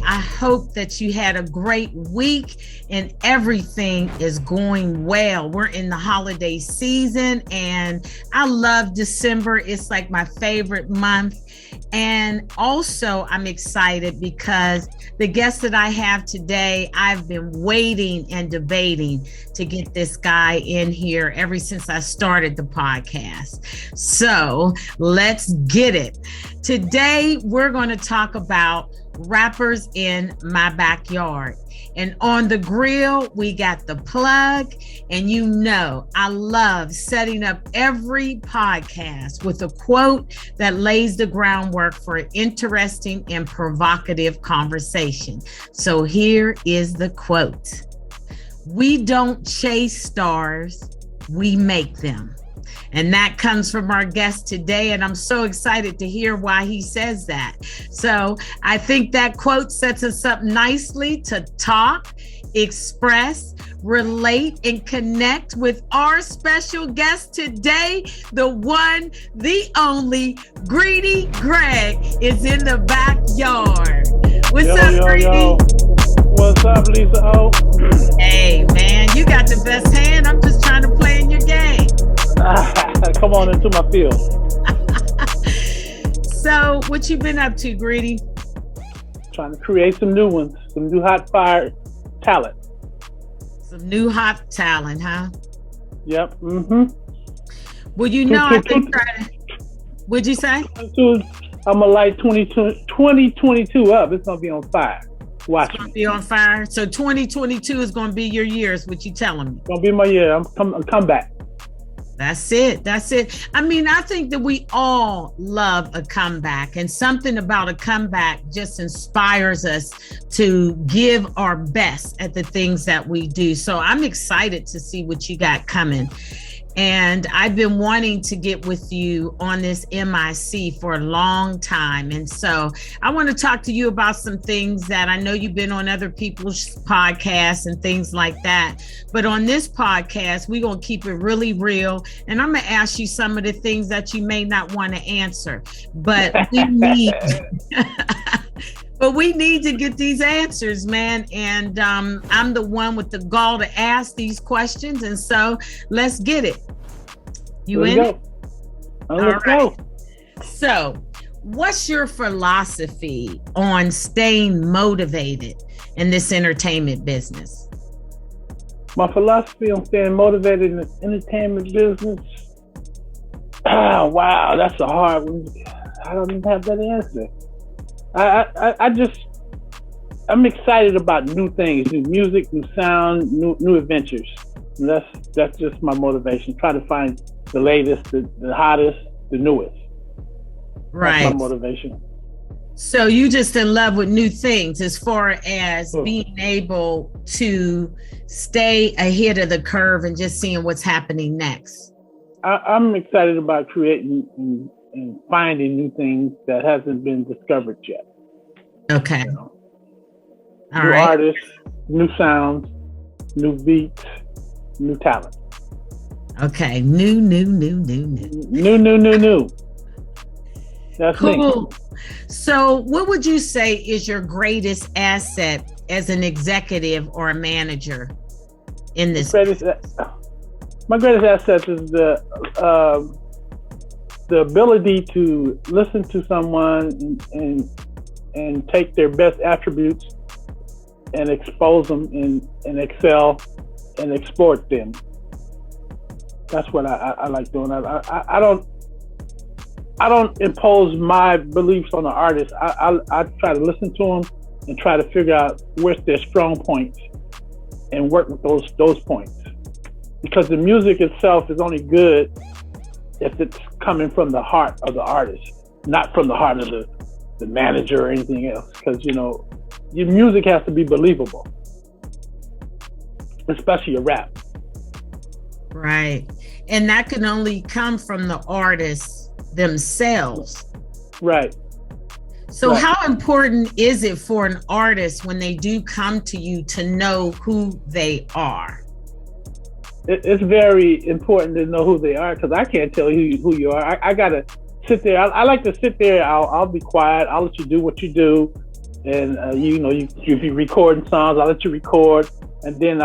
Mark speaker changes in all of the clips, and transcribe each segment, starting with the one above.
Speaker 1: I hope that you had a great week and everything is going well. We're in the holiday season and I love December. It's like my favorite month. And also, I'm excited because the guest that I have today, I've been waiting and debating to get this guy in here ever since I started the podcast. So let's get it. Today, we're going to talk about rappers in my backyard. And on the grill, we got the plug. And you know, I love setting up every podcast with a quote that lays the groundwork for an interesting and provocative conversation. So here is the quote. We don't chase stars, we make them. And that comes from our guest today. And I'm so excited to hear why he says that. So I think that quote sets us up nicely to talk, express, relate, and connect with our special guest today. The one, the only, Greedy Greg is in the backyard. What's up, Greedy? Yo.
Speaker 2: What's up, Lisa O?
Speaker 1: Hey, man, you got the best hand. I'm just trying to play in your game.
Speaker 2: Come on into my field.
Speaker 1: So, what you been up to, Greedy?
Speaker 2: Trying to create some new ones, some new hot fire talent.
Speaker 1: Some new hot talent, huh?
Speaker 2: Yep. Mm-hmm.
Speaker 1: Well, you know, I've been trying to... What'd you say?
Speaker 2: I'm going to light 2022 up. It's going to be on fire. Watch
Speaker 1: It's going to be on fire. So 2022 is going to be your year, is what you telling me.
Speaker 2: It's going to be my year. I'm come back.
Speaker 1: That's it. That's it. I mean, I think that we all love a comeback, and something about a comeback just inspires us to give our best at the things that we do. So I'm excited to see what you got coming. And I've been wanting to get with you on this MIC for a long time. And so I want to talk to you about some things that I know you've been on other people's podcasts and things like that. But on this podcast, we're going to keep it really real. And I'm going to ask you some of the things that you may not want to answer. But we need... But we need to get these answers, man. And I'm the one with the gall to ask these questions. And so let's get it. You in it?
Speaker 2: Let's go.
Speaker 1: So what's your philosophy on staying motivated in this entertainment business?
Speaker 2: My philosophy on staying motivated in the entertainment business? Oh, wow, that's a hard one. I don't even have that answer. I'm excited about new things, new music, new sound, new adventures. And that's just my motivation. Try to find the latest, the hottest, the newest.
Speaker 1: Right.
Speaker 2: That's my motivation.
Speaker 1: So you just in love with new things as far as being able to stay ahead of the curve and just seeing what's happening next.
Speaker 2: I'm excited about creating and finding new things that hasn't been discovered yet.
Speaker 1: Okay.
Speaker 2: You know?
Speaker 1: All
Speaker 2: new
Speaker 1: right.
Speaker 2: artists, new sounds, new beats, new talent.
Speaker 1: Okay. New.
Speaker 2: That's
Speaker 1: cool.
Speaker 2: me.
Speaker 1: So what would you say is your greatest asset as an executive or a manager in this?
Speaker 2: My greatest asset is the ability to listen to someone and take their best attributes and expose them and excel and exploit them. That's what I like doing. I don't impose my beliefs on the artist. I try to listen to them and try to figure out where's their strong points and work with those points. Because the music itself is only good if it's coming from the heart of the artist, not from the heart of the manager or anything else. Because, you know, your music has to be believable, especially your rap.
Speaker 1: Right. And that can only come from the artists themselves.
Speaker 2: Right.
Speaker 1: So
Speaker 2: right.
Speaker 1: How important is it for an artist when they do come to you to know who they are?
Speaker 2: It's very important to know who they are, because I can't tell you who you are. I got to sit there. I like to sit there. I'll be quiet. I'll let you do what you do. and you be recording songs. I'll let you record, and then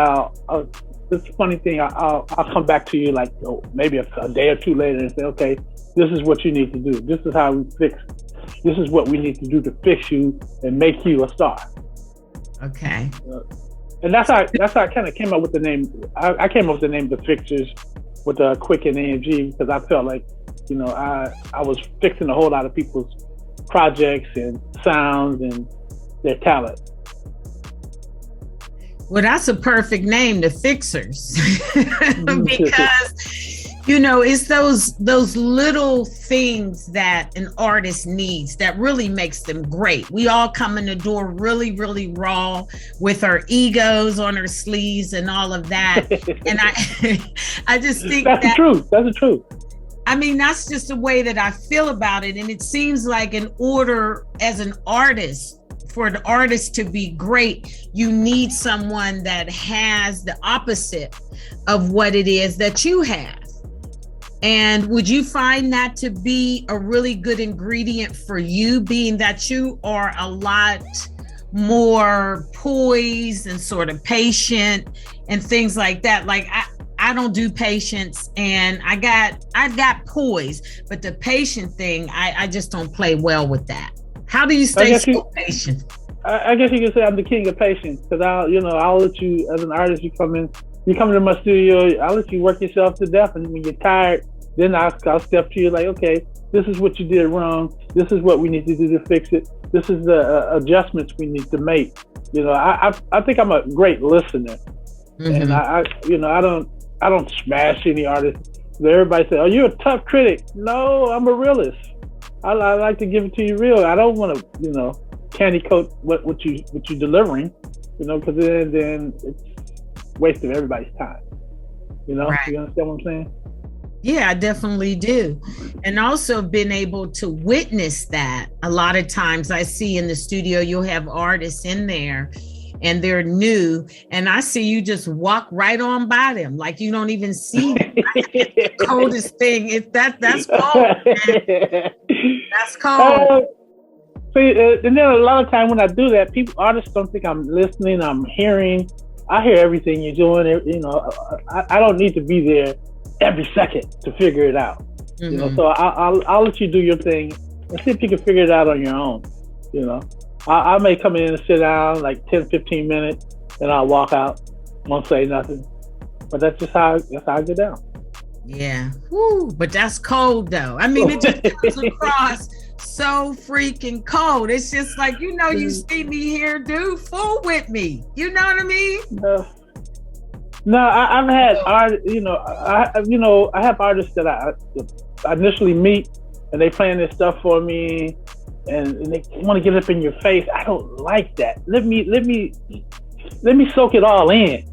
Speaker 2: this funny thing, I'll come back to you like maybe a day or two later and say, okay, this is what you need to do. This is how we fix. This is what we need to do to fix you and make you a star.
Speaker 1: Okay.
Speaker 2: And that's how I kind of came up with the name. I came up with the name The Fixers with Quik and AMG because I felt like, I was fixing a whole lot of people's projects and sounds and their talent.
Speaker 1: Well, that's a perfect name, The Fixers, because it's those little things that an artist needs that really makes them great. We all come in the door really, really raw with our egos on our sleeves and all of that. And I just think
Speaker 2: that's the truth. That's the truth.
Speaker 1: I mean, that's just the way that I feel about it. And it seems like in order as an artist, for the artist to be great, you need someone that has the opposite of what it is that you have. And would you find that to be a really good ingredient for you, being that you are a lot more poised and sort of patient and things like that? Like I don't do patience, and I got poise, but the patient thing, I just don't play well with that. How do you stay so patient?
Speaker 2: I guess you could say I'm the king of patience, because I'll let you, as an artist, you come into my studio, I'll let you work yourself to death, and when you're tired, then I'll step to you like, okay, this is what you did wrong. This is what we need to do to fix it. This is the adjustments we need to make. I think I'm a great listener, and I don't smash any artist. Everybody say, "Oh, you're a tough critic." No, I'm a realist. I like to give it to you real. I don't want to, candy coat what you're delivering, because then it's waste of everybody's time.
Speaker 1: Right.
Speaker 2: You understand what I'm saying?
Speaker 1: Yeah, I definitely do. And also been able to witness that. A lot of times I see in the studio, you'll have artists in there and they're new, and I see you just walk right on by them. Like you don't even see them. The coldest thing is that's cold. Man. That's cold.
Speaker 2: And then a lot of time when I do that, artists don't think I'm listening, I'm hearing. I hear everything you're doing. I don't need to be there every second to figure it out. So I'll let you do your thing and see if you can figure it out on your own. I may come in and sit down like 10, 15 minutes, and I'll walk out, won't say nothing. But that's how I get down.
Speaker 1: Yeah. Woo. But that's cold though. I mean, it just comes across so freaking cold. It's just like, you see me here, dude, fool with me. You know what I mean?
Speaker 2: No, I've had art. I have artists that I initially meet, and they playing this stuff for me, and they want to get up in your face. I don't like that. Let me soak it all in.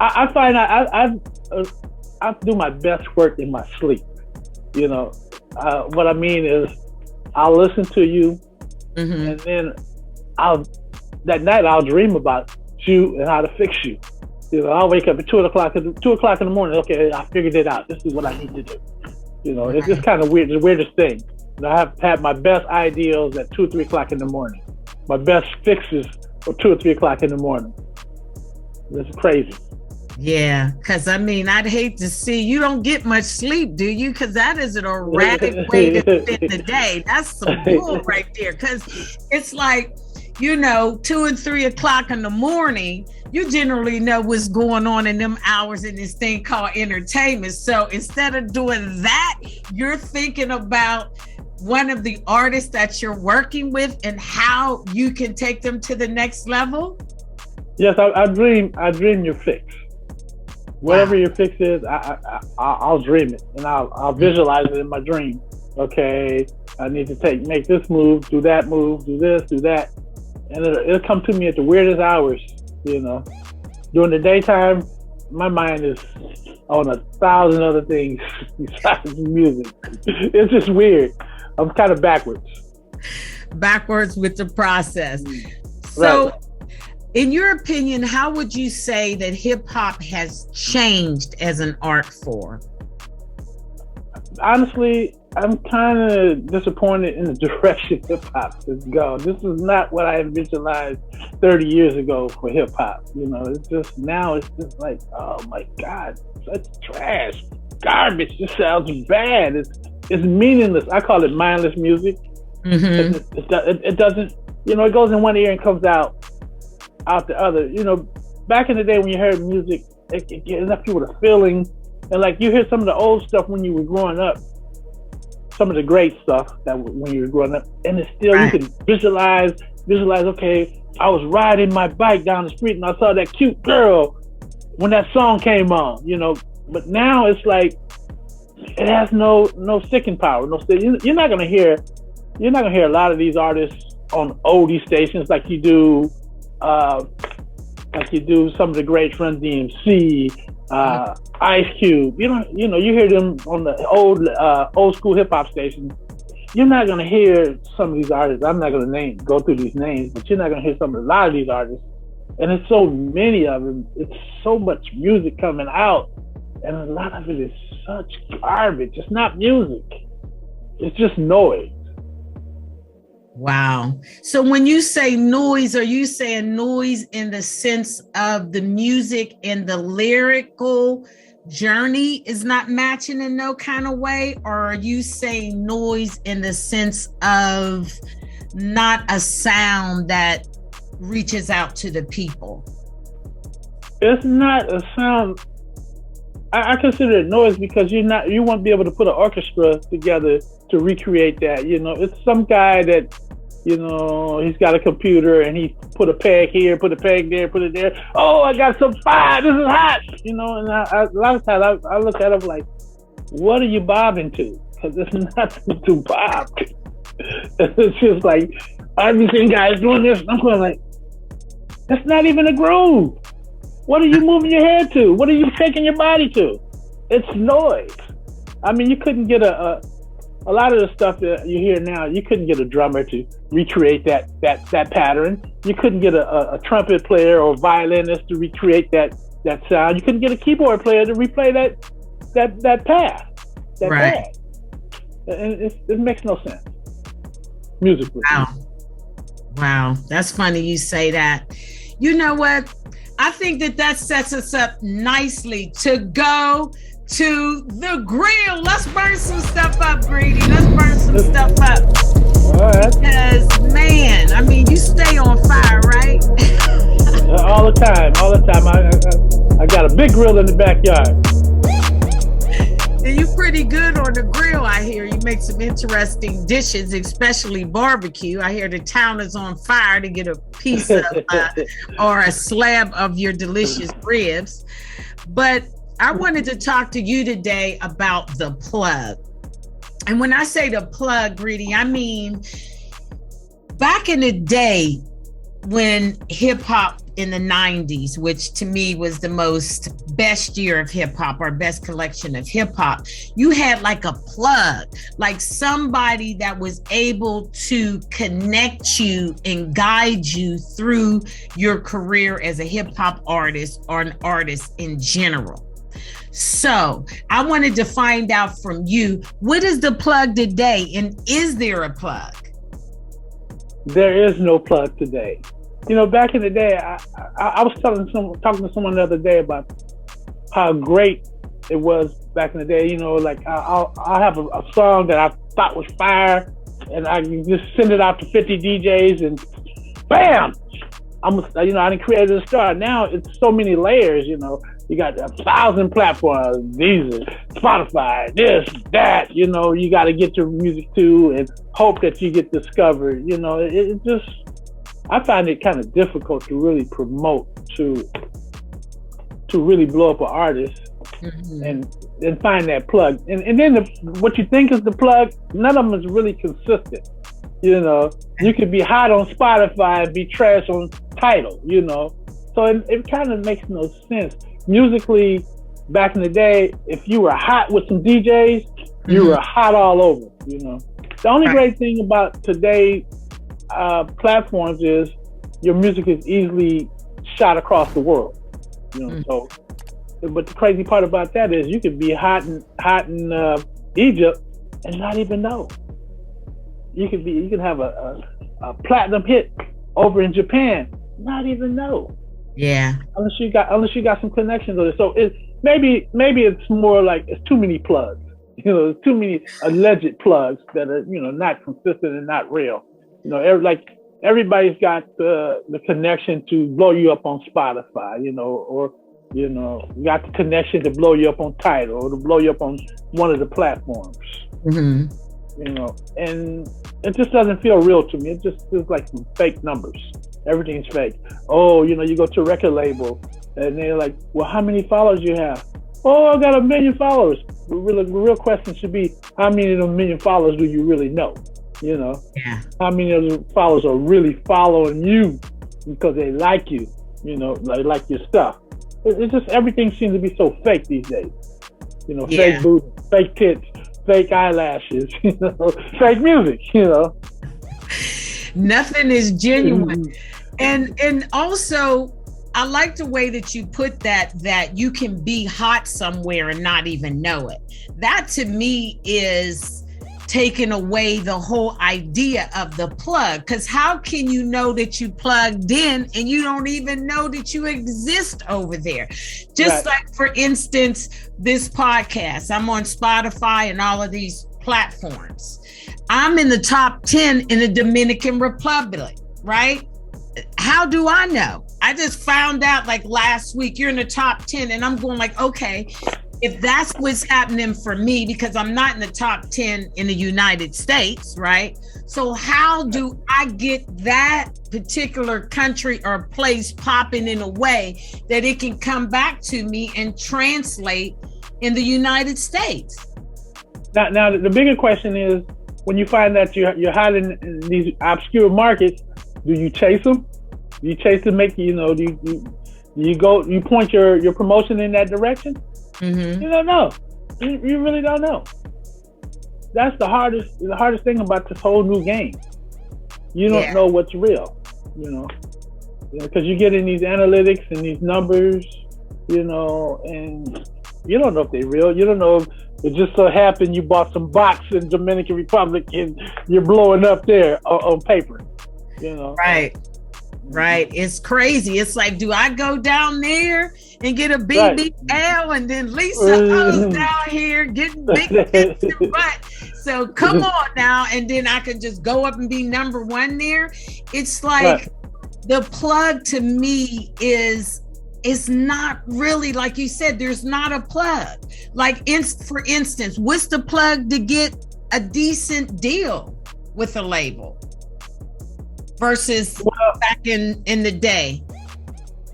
Speaker 2: I find I do my best work in my sleep. What I mean is, I'll listen to you, and then that night I'll dream about you and how to fix you. I'll wake up at 2 o'clock in the morning. Okay, I figured it out. This is what I need to do. It's just kind of weird. The weirdest thing. I have had my best ideas at 2 or 3 o'clock in the morning. My best fixes are 2 or 3 o'clock in the morning. It's crazy.
Speaker 1: Yeah, because I'd hate to see you don't get much sleep, do you? Because that is an erratic way to spend the day. That's some bull right there. Because it's like, 2 and 3 o'clock in the morning, you generally know what's going on in them hours in this thing called entertainment. So instead of doing that, you're thinking about one of the artists that you're working with and how you can take them to the next level.
Speaker 2: Yes, I dream your fix. Whatever your fix is, I'll dream it, and I'll visualize it in my dream. Okay, I need to make this move, do that move, do this, do that. And it'll come to me at the weirdest hours, During the daytime, my mind is on 1,000 other things besides music. It's just weird. I'm kind of backwards
Speaker 1: with the process. So, right. In your opinion, how would you say that hip hop has changed as an art form?
Speaker 2: honestly, I'm kind of disappointed in the direction hip hop has gone. This is not what I visualized 30 years ago for hip hop. It's just now. It's just like, oh my God, such trash, garbage. This sounds bad. It's meaningless. I call it mindless music.
Speaker 1: Mm-hmm.
Speaker 2: It doesn't. It goes in one ear and comes out the other. Back in the day when you heard music, it left you with a feeling, and like you hear some of the old stuff when you were growing up. Some of the great stuff that when you were growing up, and it's still, right. You can visualize. Okay, I was riding my bike down the street and I saw that cute girl when that song came on. But now it's like it has no sticking power. You're not gonna hear a lot of these artists on oldie stations like you do some of the greats, Run DMC. Ice Cube, you hear them on the old school hip hop stations. You're not gonna hear some of these artists. I'm not gonna go through these names, but you're not gonna hear a lot of these artists. And it's so many of them. It's so much music coming out, and a lot of it is such garbage. It's not music. It's just noise.
Speaker 1: Wow. So when you say noise, are you saying noise in the sense of the music and the lyrical journey is not matching in no kind of way? Or are you saying noise in the sense of not a sound that reaches out to the people?
Speaker 2: It's not a sound. I consider it noise because you won't be able to put an orchestra together to recreate that. It's some guy that, he's got a computer and he put a peg here, put a peg there, put it there. Oh, I got some fire. This is hot. And a lot of times I look at him like, what are you bobbing to? Because there's nothing to bob. It's just like, I've been seeing guys doing this. And I'm going like, that's not even a groove. What are you moving your head to? What are you shaking your body to? It's noise. I mean, you couldn't get a lot of the stuff that you hear now, you couldn't get a drummer to recreate that pattern. You couldn't get a trumpet player or violinist to recreate that sound. You couldn't get a keyboard player to replay that path.
Speaker 1: Right.
Speaker 2: Path. And it makes no sense musically.
Speaker 1: Wow. That's funny you say that. You know what? I think that sets us up nicely to go to the grill. Let's burn some stuff up, Greedy. Let's burn some stuff up.
Speaker 2: All right.
Speaker 1: Because, man, I mean, you stay on fire, right?
Speaker 2: All the time. I got a big grill in the backyard.
Speaker 1: And you're pretty good on the grill, I hear. You make some interesting dishes, especially barbecue. I hear the town is on fire to get a piece of or a slab of your delicious ribs. But I wanted to talk to you today about the plug. And when I say the plug, Greedy, I mean, back in the day when hip hop in the 90s, which to me was the best year of hip hop or best collection of hip hop, you had like a plug, like somebody that was able to connect you and guide you through your career as a hip hop artist or an artist in general. So I wanted to find out from you, what is the plug today? And is there a plug?
Speaker 2: There is no plug today. Back in the day, I was talking to someone the other day about how great it was back in the day. Like I'll have a song that I thought was fire, and I can just send it out to 50 DJs, and bam, I didn't create a star. Now it's so many layers. You got 1,000 platforms, Deezer, Spotify, this, that. You got to get your music to and hope that you get discovered. It just. I find it kind of difficult to really promote, to really blow up an artist, mm-hmm. and find that plug. And then what you think is the plug, none of them is really consistent. You could be hot on Spotify and be trash on Tidal, So it kind of makes no sense. Musically, back in the day, if you were hot with some DJs, mm-hmm. you were hot all over, The only great thing about today platforms is your music is easily shot across the world, So, but the crazy part about that is you could be hot in Egypt and not even know. You can have a platinum hit over in Japan, not even know.
Speaker 1: Yeah.
Speaker 2: Unless you got some connections with it. So maybe it's more like it's too many plugs. There's too many alleged plugs that are, not consistent and not real. Everybody's got the connection to blow you up on Spotify, or you got the connection to blow you up on Tidal or to blow you up on one of the platforms.
Speaker 1: Mm-hmm.
Speaker 2: And it just doesn't feel real to me. It just feels like some fake numbers. Everything's fake. Oh, you go to a record label and they're like, well, how many followers you have? Oh, I got 1 million followers. The real question should be, how many of those 1 million followers do you really know?
Speaker 1: Yeah.
Speaker 2: How many of the followers are really following you because they like you, they like your stuff. It's just, everything seems to be so fake these days. Fake booty, fake tits, fake eyelashes, fake music,
Speaker 1: Nothing is genuine. And also, I like the way that you put that you can be hot somewhere and not even know it. That to me is taking away the whole idea of the plug. Because how can you know that you plugged in and you don't even know that you exist over there? Just right. Like, for instance, this podcast, I'm on Spotify and all of these platforms. I'm in the top 10 in the Dominican Republic, right? How do I know? I just found out like last week, you're in the top 10 and I'm going like, okay, if that's what's happening for me, because I'm not in the top 10 in the United States, right? So how do I get that particular country or place popping in a way that it can come back to me and translate in the United States?
Speaker 2: Now the bigger question is, when you find that you're hiding in these obscure markets, do you chase them? Do you chase them? Do you point your promotion in that direction?
Speaker 1: Mm-hmm.
Speaker 2: You don't know. You really don't know. That's the hardest thing about this whole new game. You don't know what's real, because you get in these analytics and these numbers, and you don't know if they're real. You don't know if it just so happened you bought some box in Dominican Republic and you're blowing up there on paper,
Speaker 1: Right. It's crazy. It's like, do I go down there and get a BBL and then Lisa down here getting big tits and butt? So come on now. And then I can just go up and be number one there. It's like the plug to me is not really, like you said, there's not a plug. Like, for instance, what's the plug to get a decent deal with a label versus back in the day?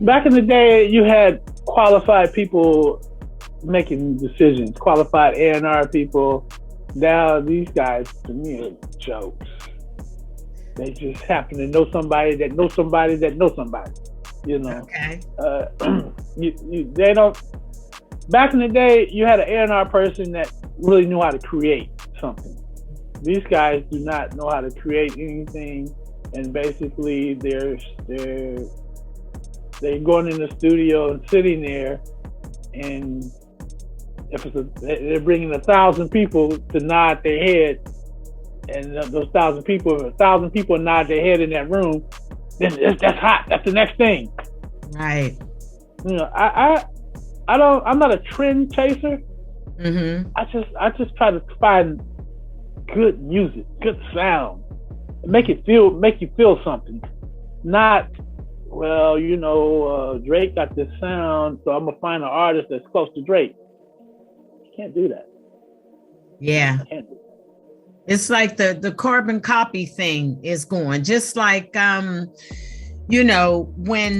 Speaker 2: Back in the day, you had qualified people making decisions, qualified A&R people. Now these guys, to me, are jokes. They just happen to know somebody that knows somebody that knows somebody.
Speaker 1: Okay.
Speaker 2: They don't. Back in the day, you had an A&R person that really knew how to create something. These guys do not know how to create anything, and basically they're going in the studio and sitting there, and if they're bringing 1,000 people to nod their head, and those 1,000 people nod their head in that room, then that's hot. That's the next thing.
Speaker 1: Right.
Speaker 2: I'm not a trend chaser.
Speaker 1: Mm-hmm.
Speaker 2: I just try to find good music, good sound, make you feel something. Not, Drake got this sound, so I'm gonna find an artist that's close to Drake. You can't do that.
Speaker 1: Yeah.
Speaker 2: You can't do that.
Speaker 1: It's like the carbon copy thing is going, just like, when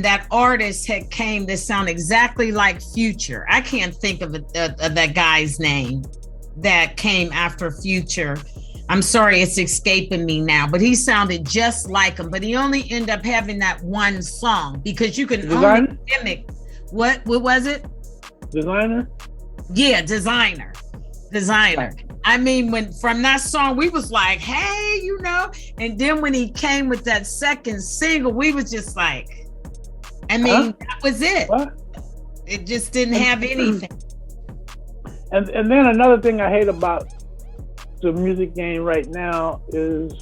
Speaker 1: that artist had came that sound exactly like Future. I can't think of that guy's name that came after Future. I'm sorry, it's escaping me now, but he sounded just like him, but he only ended up having that one song because you can only mimic. What was it?
Speaker 2: Designer?
Speaker 1: Yeah, Designer. Right. I mean, when from that song, we was like, hey, and then when he came with that second single, we was just like, that was it. What? It just didn't have anything.
Speaker 2: And then another thing I hate about the music game right now is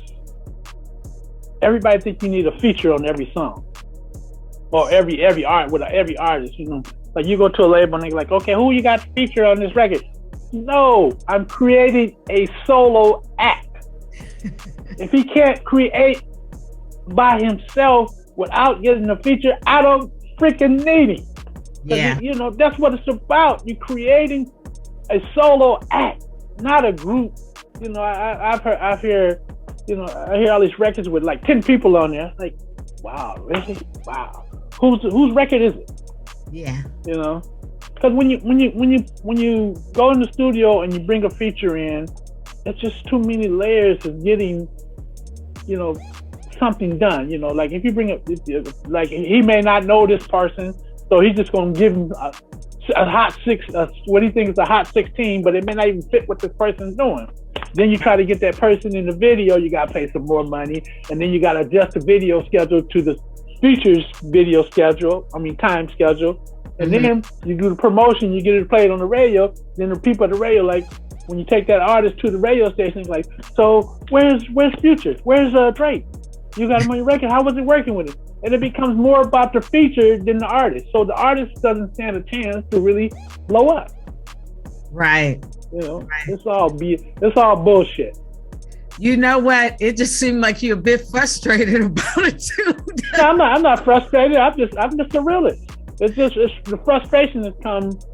Speaker 2: everybody thinks you need a feature on every song or every artist. You know, like you go to a label and they're like, okay, who you got to feature on this record? No, I'm creating a solo act. If he can't create by himself without getting a feature, I don't freaking need him.
Speaker 1: Yeah.
Speaker 2: You know, that's what it's about. You're creating a solo act, not a group. You know, I hear all these records with like 10 people on there. Like, wow, really? Wow. Whose record is it?
Speaker 1: Yeah.
Speaker 2: You know, because when you go in the studio and you bring a feature in, it's just too many layers of getting, you know, something done. You know, like if you bring like he may not know this person, so he's just gonna give him a hot what he thinks is a hot 16, but it may not even fit what this person's doing. Then you try to get that person in the video, you gotta pay some more money, and then you gotta adjust the video schedule to the features video schedule. Time schedule, and then you do the promotion, you get it played on the radio. Then the people at the radio, like when you take that artist to the radio station, like, so where's Future? Where's Drake? You got him on your record. How was it working with it? And it becomes more about the feature than the artist. So the artist doesn't stand a chance to really blow up.
Speaker 1: Right.
Speaker 2: You know, right. It's all bullshit.
Speaker 1: You know what? It just seemed like you're a bit frustrated about it too.
Speaker 2: No, I'm not frustrated. I'm just a realist. It's the frustration that comes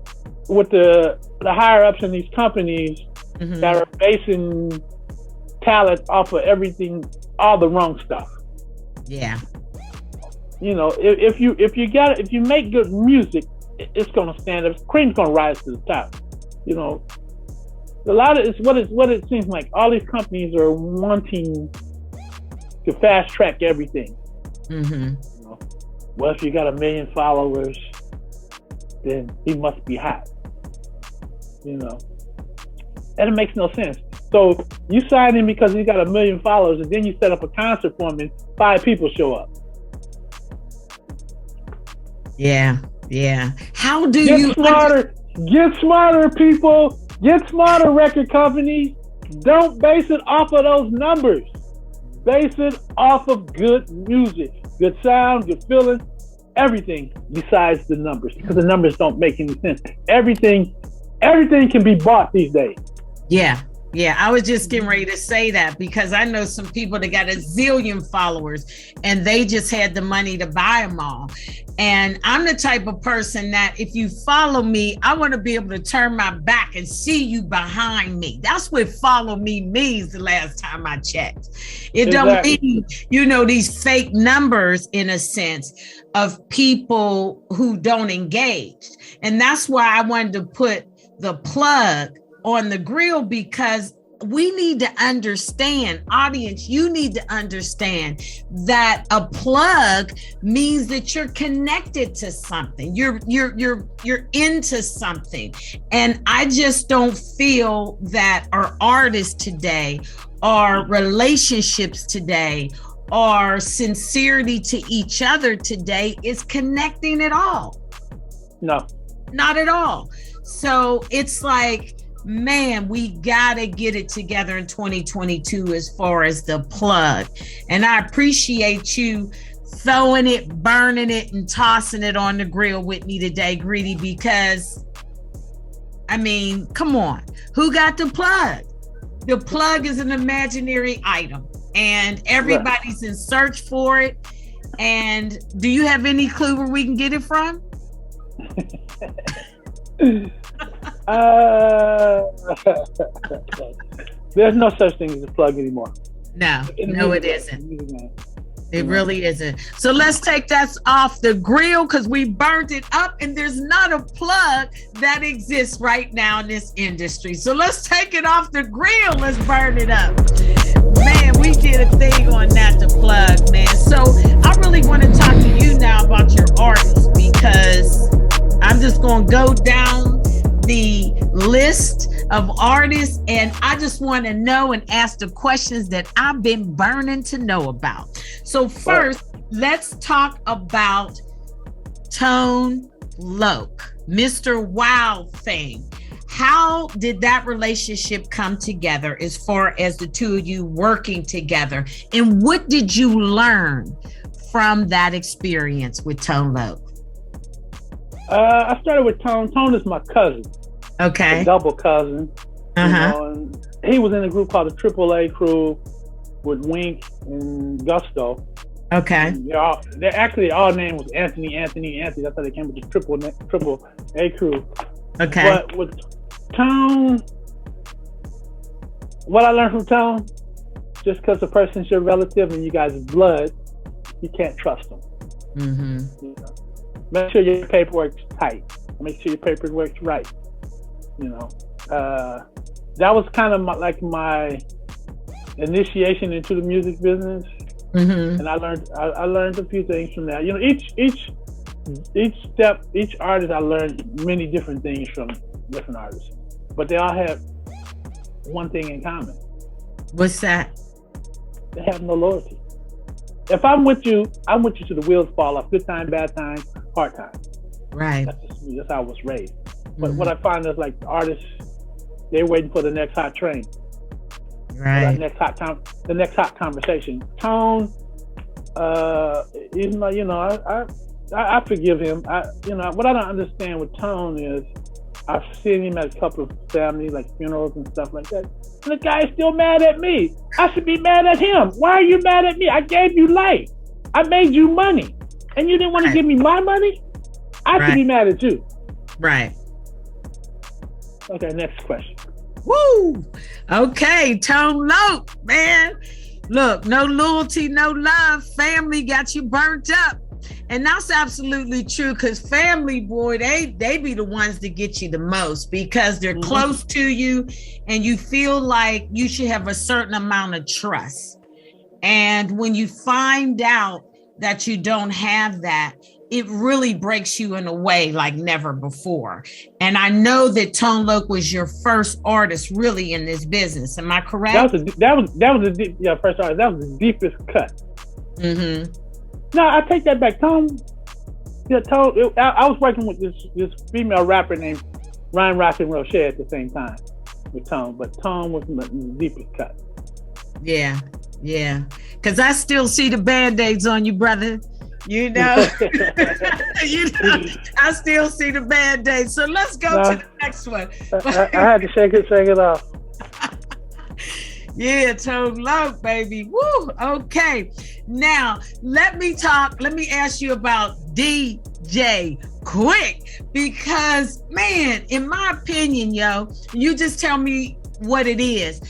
Speaker 2: with the higher ups in these companies that are basing talent off of everything, all the wrong stuff.
Speaker 1: Yeah.
Speaker 2: You know, if you make good music, it's gonna stand up. Cream's gonna rise to the top. You know, a lot of it's what it seems like. All these companies are wanting to fast track everything. You know, well, if you got 1 million followers, then he must be hot. You know, and it makes no sense. So you sign him because he's got 1 million followers, and then you set up a concert for him, and 5 people show up.
Speaker 1: Yeah. How do
Speaker 2: Get
Speaker 1: you
Speaker 2: smarter? Get smarter, people. Get smarter, record companies. Don't base it off of those numbers. Base it off of good music, good sound, good feeling, everything besides the numbers, because the numbers don't make any sense. Everything can be bought these days.
Speaker 1: Yeah, I was just getting ready to say that because I know some people that got a zillion followers and they just had the money to buy them all. And I'm the type of person that if you follow me, I want to be able to turn my back and see you behind me. That's what follow me means the last time I checked. It don't mean, these fake numbers in a sense of people who don't engage. And that's why I wanted to put the plug on the grill, because we need to understand, audience, you need to understand that a plug means that you're connected to something. You're into something. And I just don't feel that our artists today, our relationships today, our sincerity to each other today is connecting at all.
Speaker 2: No.
Speaker 1: Not at all. So it's like, man, we gotta get it together in 2022 as far as the plug. And I appreciate you throwing it, burning it, and tossing it on the grill with me today, Greedy, because, come on. Who got the plug? The plug is an imaginary item, and everybody's in search for it. And do you have any clue where we can get it from?
Speaker 2: There's no such thing as a plug anymore.
Speaker 1: No, it isn't. It really isn't. So let's take that off the grill because we burnt it up and there's not a plug that exists right now in this industry. So let's take it off the grill. Let's burn it up. Man, we did a thing on that, the plug, man. So I really want to talk to you now about your artists, because I'm just going to go down the list of artists and I just want to know and ask the questions that I've been burning to know about. So first, let's talk about Tone Loc, Mr. Wild Thing. How did that relationship come together as far as the two of you working together? And what did you learn from that experience with Tone Loc?
Speaker 2: I started with Tone. Tone is my cousin.
Speaker 1: Okay.
Speaker 2: A double cousin. You know, and he was in a group called the AAA Crew with Wink and Gusto.
Speaker 1: Okay.
Speaker 2: Their actually all name was Anthony. That's how they came with the triple A Crew.
Speaker 1: Okay.
Speaker 2: But with Tone, what I learned from Tone, just because the person's your relative and you guys' blood, you can't trust them.
Speaker 1: Mm-hmm.
Speaker 2: You know? Make sure your paperwork's tight. Make sure your paperwork's right. You know, that was kind of my initiation into the music business, and I learned a few things from that. You know, each artist, I learned many different things from different artists, but they all have one thing in common.
Speaker 1: What's that?
Speaker 2: They have no loyalty. If I'm with you to the wheels fall off. Good time, bad time, hard time.
Speaker 1: Right.
Speaker 2: That's how I was raised. But what I find is like the artists, they're waiting for the next hot train.
Speaker 1: Right.
Speaker 2: The next hot conversation. Tone, even though, you know, I forgive him. What I don't understand with Tone is I've seen him at a couple of family like funerals and stuff like that. And the guy is still mad at me. I should be mad at him. Why are you mad at me? I gave you life. I made you money. And you didn't want to give me my money? I should be mad at you.
Speaker 1: Right.
Speaker 2: Okay, next question.
Speaker 1: Woo! Okay, Tone Loc, man. Look, no loyalty, no love. Family got you burnt up. And that's absolutely true, because family, boy, they be the ones that get you the most, because they're close to you and you feel like you should have a certain amount of trust. And when you find out that you don't have that, it really breaks you in a way like never before. And I know that Tone Loc was your first artist really in this business. Am I correct?
Speaker 2: That was the first artist. That was the deepest cut.
Speaker 1: Mm-hmm.
Speaker 2: No, I take that back. Tone. I was working with this female rapper named Ryan Rock and Roche at the same time with Tone, but Tone was the deepest cut.
Speaker 1: Yeah. Because I still see the Band-Aids on you, brother. You know, I still see the Band-Aids. So let's go to the next one.
Speaker 2: I had to shake it off.
Speaker 1: Yeah, Tone Loc, baby. Woo. Okay. Now, let me ask you about DJ Quik, because, man, in my opinion, you just tell me what it is.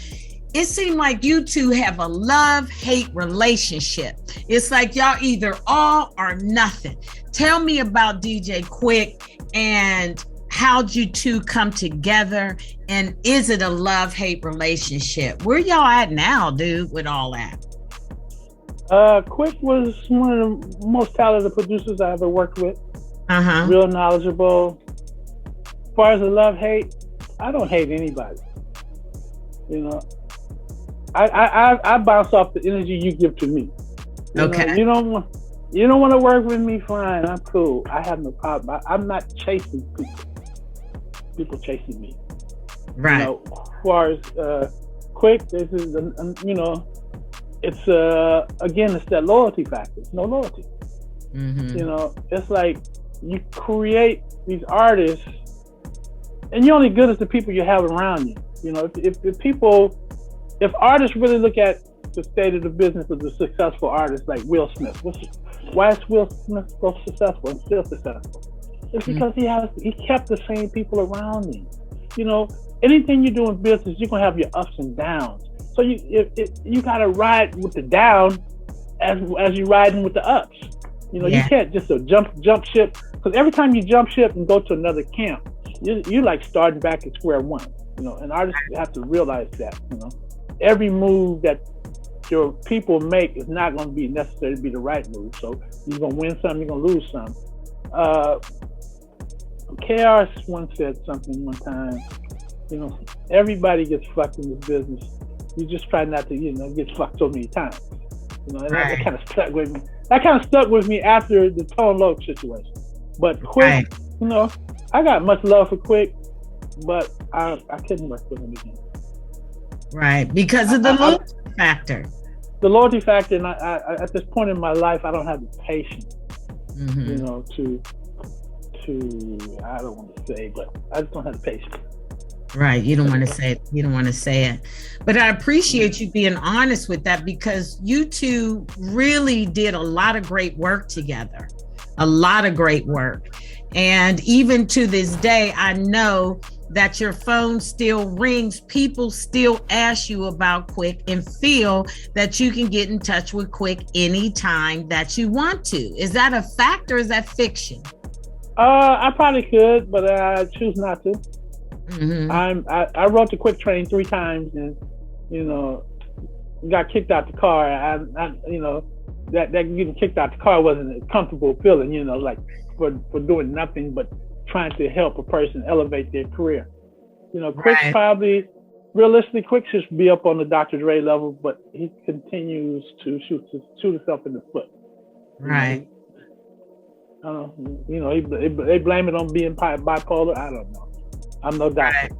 Speaker 1: It seemed like you two have a love-hate relationship. It's like y'all either all or nothing. Tell me about DJ Quik and how'd you two come together, and is it a love-hate relationship? Where y'all at now, dude, with all that?
Speaker 2: Quik was one of the most talented producers I ever worked with. Real knowledgeable. As far as the love-hate, I don't hate anybody. You know, I bounce off the energy you give to me. You know, you don't want to work with me, fine. I'm cool. I have no problem. I'm not chasing people. People chasing me.
Speaker 1: Right.
Speaker 2: You know, as far as Quik, this is it's again, it's that loyalty factor. It's no loyalty. You know, it's like you create these artists, and you're only good as the people you have around you. You know, if artists really look at the state of the business of the successful artists like Will Smith, why is Will Smith so successful and still successful? It's because he kept the same people around him. You know, anything you do in business, you're gonna have your ups and downs. So you gotta ride with the down as you riding with the ups. You know, you can't just jump ship, because every time you jump ship and go to another camp, you like starting back at square one. You know, and artists have to realize that. You know, every move that your people make is not going to be necessary to be the right move. So you're going to win some, you're going to lose some. KRS once said something one time, you know, everybody gets fucked in this business. You just try not to, get fucked so many times. You know, and that kind of stuck with me. That kind of stuck with me after the Tone Loc situation. But Quik, you know, I got much love for Quik, but I couldn't work with him again.
Speaker 1: Right, because of the loyalty factor.
Speaker 2: The loyalty factor, and I at this point in my life, I don't have the patience, you know, to I don't want to say, but I just don't have the patience.
Speaker 1: Right, you don't want to say it. You don't want to say it, but I appreciate you being honest with that, because you two really did a lot of great work together, a lot of great work, and even to this day, I know that your phone still rings. People still ask you about Quik and feel that you can get in touch with Quik anytime that you want to. Is that a fact or is that fiction?
Speaker 2: I probably could, but I choose not to. I rode the Quik train 3 times, and you know, got kicked out the car. You know, that getting kicked out the car wasn't a comfortable feeling. You know, like for doing nothing but trying to help a person elevate their career. You know, Quik probably, realistically, Quik should be up on the Dr. Dre level, but he continues to shoot himself in the foot.
Speaker 1: Right.
Speaker 2: You know, they blame it on being bipolar. I don't know. I'm no doctor.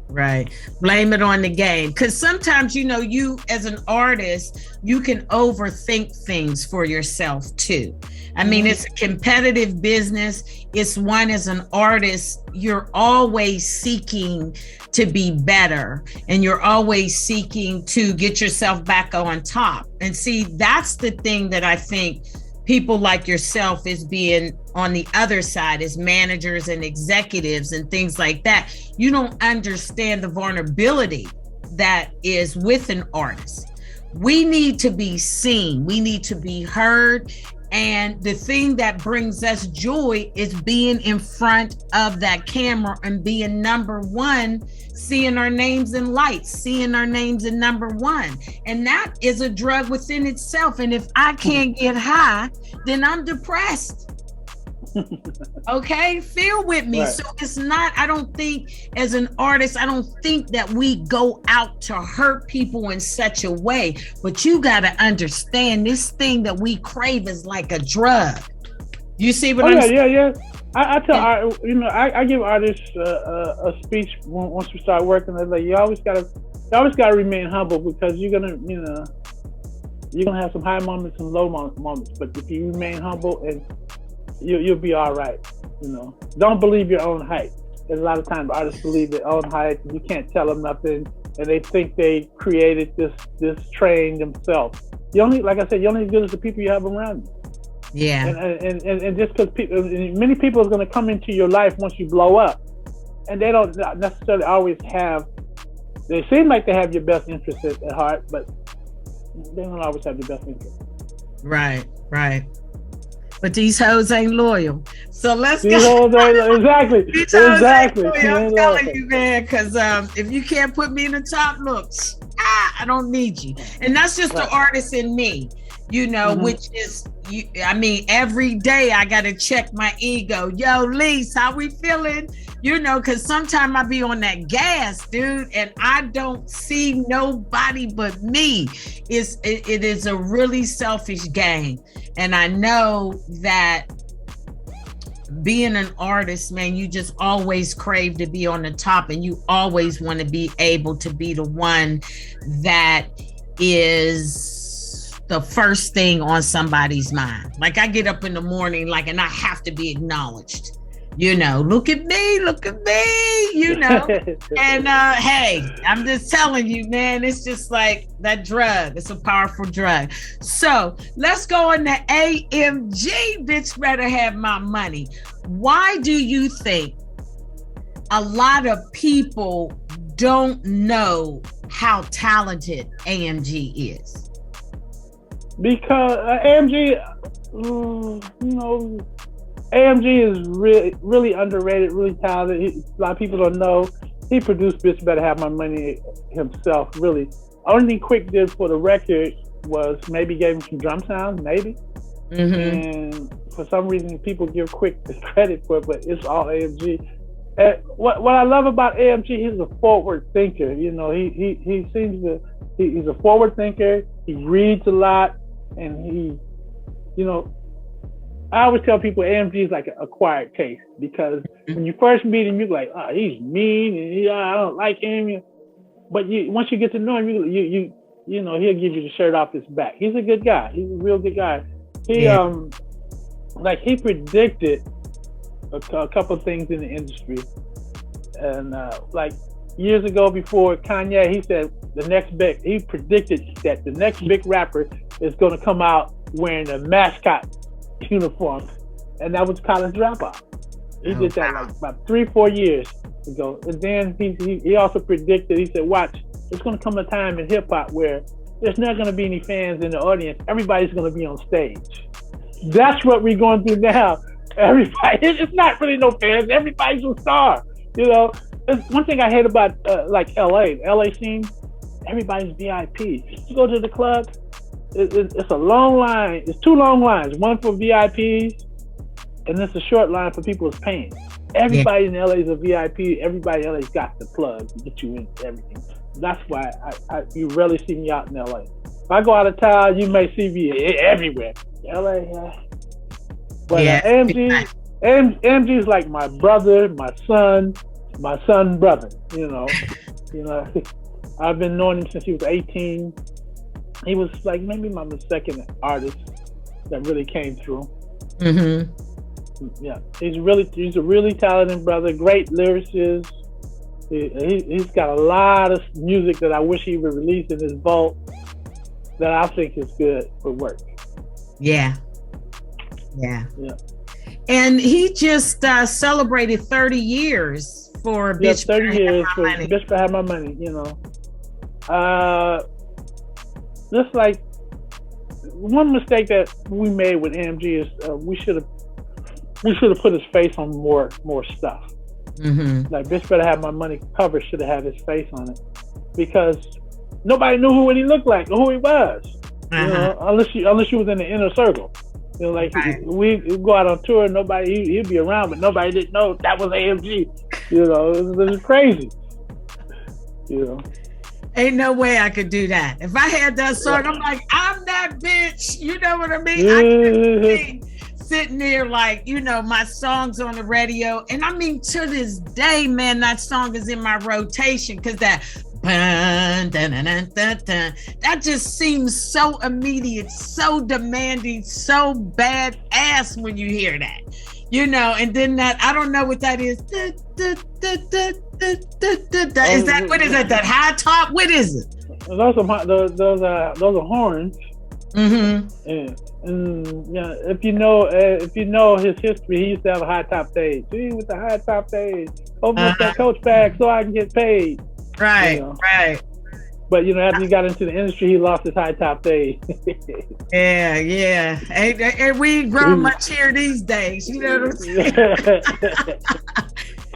Speaker 1: Right. Blame it on the game. Because sometimes, you know, you as an artist, you can overthink things for yourself too. I mean, it's a competitive business. It's one, as an artist, you're always seeking to be better, and you're always seeking to get yourself back on top. And see, that's the thing that I think people like yourself is being on the other side as managers and executives and things like that. You don't understand the vulnerability that is with an artist. We need to be seen. We need to be heard. And the thing that brings us joy is being in front of that camera and being number one, seeing our names in lights, seeing our names in number one. And that is a drug within itself. And if I can't get high, then I'm depressed. Okay, feel with me. Right. So it's not, I don't think as an artist, I don't think that we go out to hurt people in such a way, but you got to understand this thing that we crave is like a drug. You see what I'm saying?
Speaker 2: Yeah. I tell you know, I give artists a speech once we start working. They're like, you always gotta remain humble, because you're gonna have some high moments and low moments, but if you remain humble, and you'll be all right. You know, don't believe your own hype. There's a lot of times artists believe their own hype, and you can't tell them nothing, and they think they created this train themselves. You only, like I said, you're only as good as the people you have around you.
Speaker 1: Yeah.
Speaker 2: And just because many people are going to come into your life once you blow up, and they don't necessarily always have. They seem like they have your best interest at heart, but they don't always have your best interest.
Speaker 1: Right. But these hoes ain't loyal. So let's go.
Speaker 2: Exactly.
Speaker 1: I'm telling you, man, because if you can't put me in the top, looks, I don't need you. And that's just the artist in me, you know, which is, I mean, every day I got to check my ego. Yo, Lise, how we feeling? You know, because sometimes I be on that gas, dude, and I don't see nobody but me. It is a really selfish game. And I know that being an artist, man, you just always crave to be on the top, and you always want to be able to be the one that is the first thing on somebody's mind. Like I get up in the morning, and I have to be acknowledged. You know, look at me, you know. And hey, I'm just telling you, man, it's just like that drug. It's a powerful drug. So let's go on to AMG, bitch better have my money. Why do you think a lot of people don't know how talented AMG is?
Speaker 2: Because AMG, you know, AMG is really underrated, really talented. A lot of people don't know. He produced Bitch Better Have My Money himself, really. Only thing Quik did for the record was maybe gave him some drum sounds, maybe. And for some reason, people give Quik the credit for it, but it's all AMG. And what I love about AMG, he's a forward thinker. You know, he seems to, he's a forward thinker. He reads a lot, and he, you know, I always tell people AMG is like an acquired taste, because when you first meet him, you're like, oh, he's mean and I don't like him. But once you get to know him, you know, he'll give you the shirt off his back. He's a good guy. He's a real good guy. He he predicted a couple of things in the industry, and like years ago before Kanye, he said he predicted that the next big rapper is going to come out wearing a mascot uniform, and that was College Dropout. He did that like about 3-4 years ago, and then he also predicted. He said, "Watch, there's going to come a time in hip hop where there's not going to be any fans in the audience. Everybody's going to be on stage." That's what we're going through now. Everybody, it's not really no fans. Everybody's a star. You know, it's one thing I hate about like LA scene. Everybody's VIP. You go to the club, it's a long line. It's 2 long lines. One for VIPs, and it's a short line for people who's paying. Everybody in LA is a VIP. Everybody in LA's got the plug to get you into everything. That's why you rarely see me out in LA. If I go out of town, you may see me everywhere. LA, yeah. But AMG is like my brother, my son brother. You know, I've been knowing him since he was 18. He was like maybe my second artist that really came through. Mm-hmm. Yeah, he's a really talented brother, great lyricist. He's got a lot of music that I wish he would release in his vault that I think is good for work. Yeah.
Speaker 1: And he just celebrated 30 years for Bitch
Speaker 2: 30 years for Bitch Better Have My Money, you know. Just like one mistake that we made with AMG is we should have put his face on more stuff. Mm-hmm. Like Bitch Better Have My Money cover should have had his face on it, because nobody knew what he looked like or who he was. You know, unless you was in the inner circle. You know, like we go out on tour, he'd be around, but nobody didn't know that was AMG. You know, it was crazy. You know,
Speaker 1: ain't no way I could do that. If I had that song, I'm like, I'm that bitch. You know what I mean? I couldn't be sitting there like, you know, my song's on the radio, and I mean to this day, man, that song is in my rotation because that. That just seems so immediate, so demanding, so badass when you hear that, you know. And then that, I don't know what that is. Is that, what is it? That high top? What is it?
Speaker 2: Those are horns. Mm-hmm. And yeah, if you know his history, he used to have a high top stage. He with the high top stage, open up that coach bag so I can get paid.
Speaker 1: Right,
Speaker 2: you know.
Speaker 1: Right.
Speaker 2: But you know, after he got into the industry, he lost his high top days.
Speaker 1: Yeah. And we ain't grown much here these days. You know what I'm saying?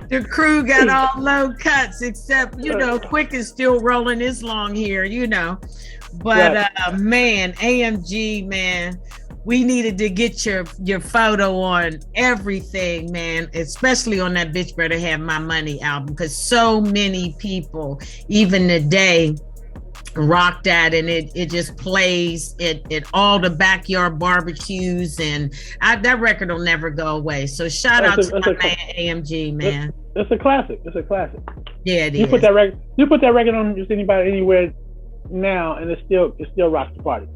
Speaker 1: The crew got all low cuts, except, you know, Quik is still rolling his long hair, you know. But man, AMG, man, we needed to get your photo on everything, man, especially on that Bitch Better Have My Money album, because so many people, even today, rock that, and it just plays at all the backyard barbecues, and that record will never go away. So shout out to my man AMG, man.
Speaker 2: It's a classic.
Speaker 1: Yeah, it is.
Speaker 2: You put that record on just anywhere now, and it still rocks the party.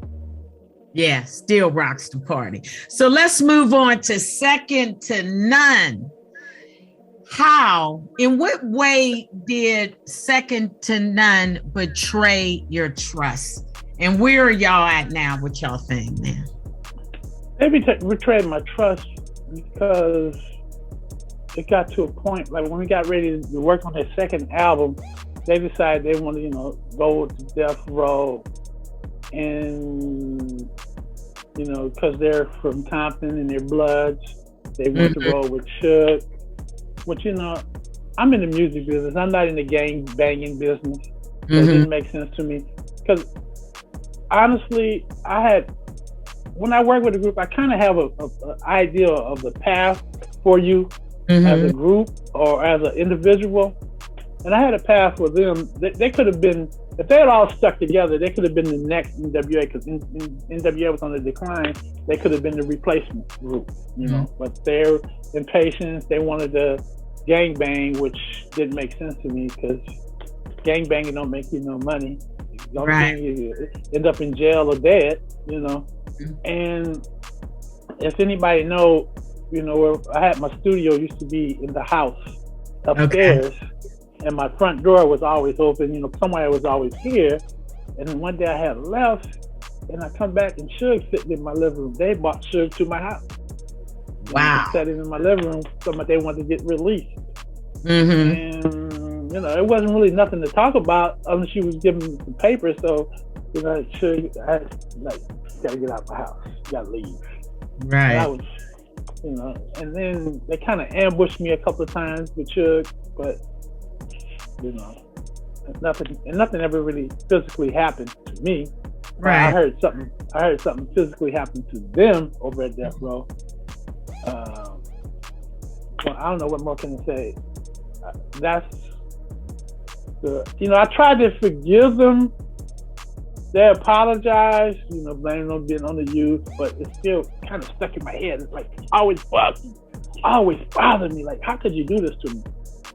Speaker 1: Yeah, still rocks the party. So let's move on to Second to None. In what way did Second to None betray your trust? And where are y'all at now with y'all thing, man?
Speaker 2: They betrayed my trust because it got to a point, like when we got ready to work on their second album, they decided they wanted, you know, go to Death Row. And, you know, because they're from Compton and they're Bloods, they went to roll with Shook. Which, you know, I'm in the music business. I'm not in the gang banging business. So it didn't make sense to me. Because honestly, when I work with a group, I kind of have an idea of the path for you as a group or as an individual. And I had a path for them. They could have been if they had all stuck together, they could have been the next NWA, because NWA was on the decline. They could have been the replacement group, you know. But they're impatient. They wanted to gangbang, which didn't make sense to me, because gangbanging don't make you no money. The only thing you end up in jail or dead, you know. And if anybody know, you know, where I had my studio used to be in the house upstairs. And my front door was always open, you know, somebody was always here. And then one day I had left, and I come back and Suge sitting in my living room. They brought Suge to my house.
Speaker 1: Wow.
Speaker 2: And sat in my living room, somebody they wanted to get released. And, you know, it wasn't really nothing to talk about unless she was giving me some papers. So, you know, Suge, I like, gotta get out of my house. Gotta leave.
Speaker 1: Right.
Speaker 2: And I was, you know, and then they kind of ambushed me a couple of times with Suge, but you know, nothing ever really physically happened to me.
Speaker 1: Right.
Speaker 2: I heard something physically happen to them over at Death Row. Well, I don't know what more can I say. That's the, you know, I tried to forgive them. They apologized, you know, blaming on being on the youth, but it's still kind of stuck in my head. It's like always bothered me. Like, how could you do this to me?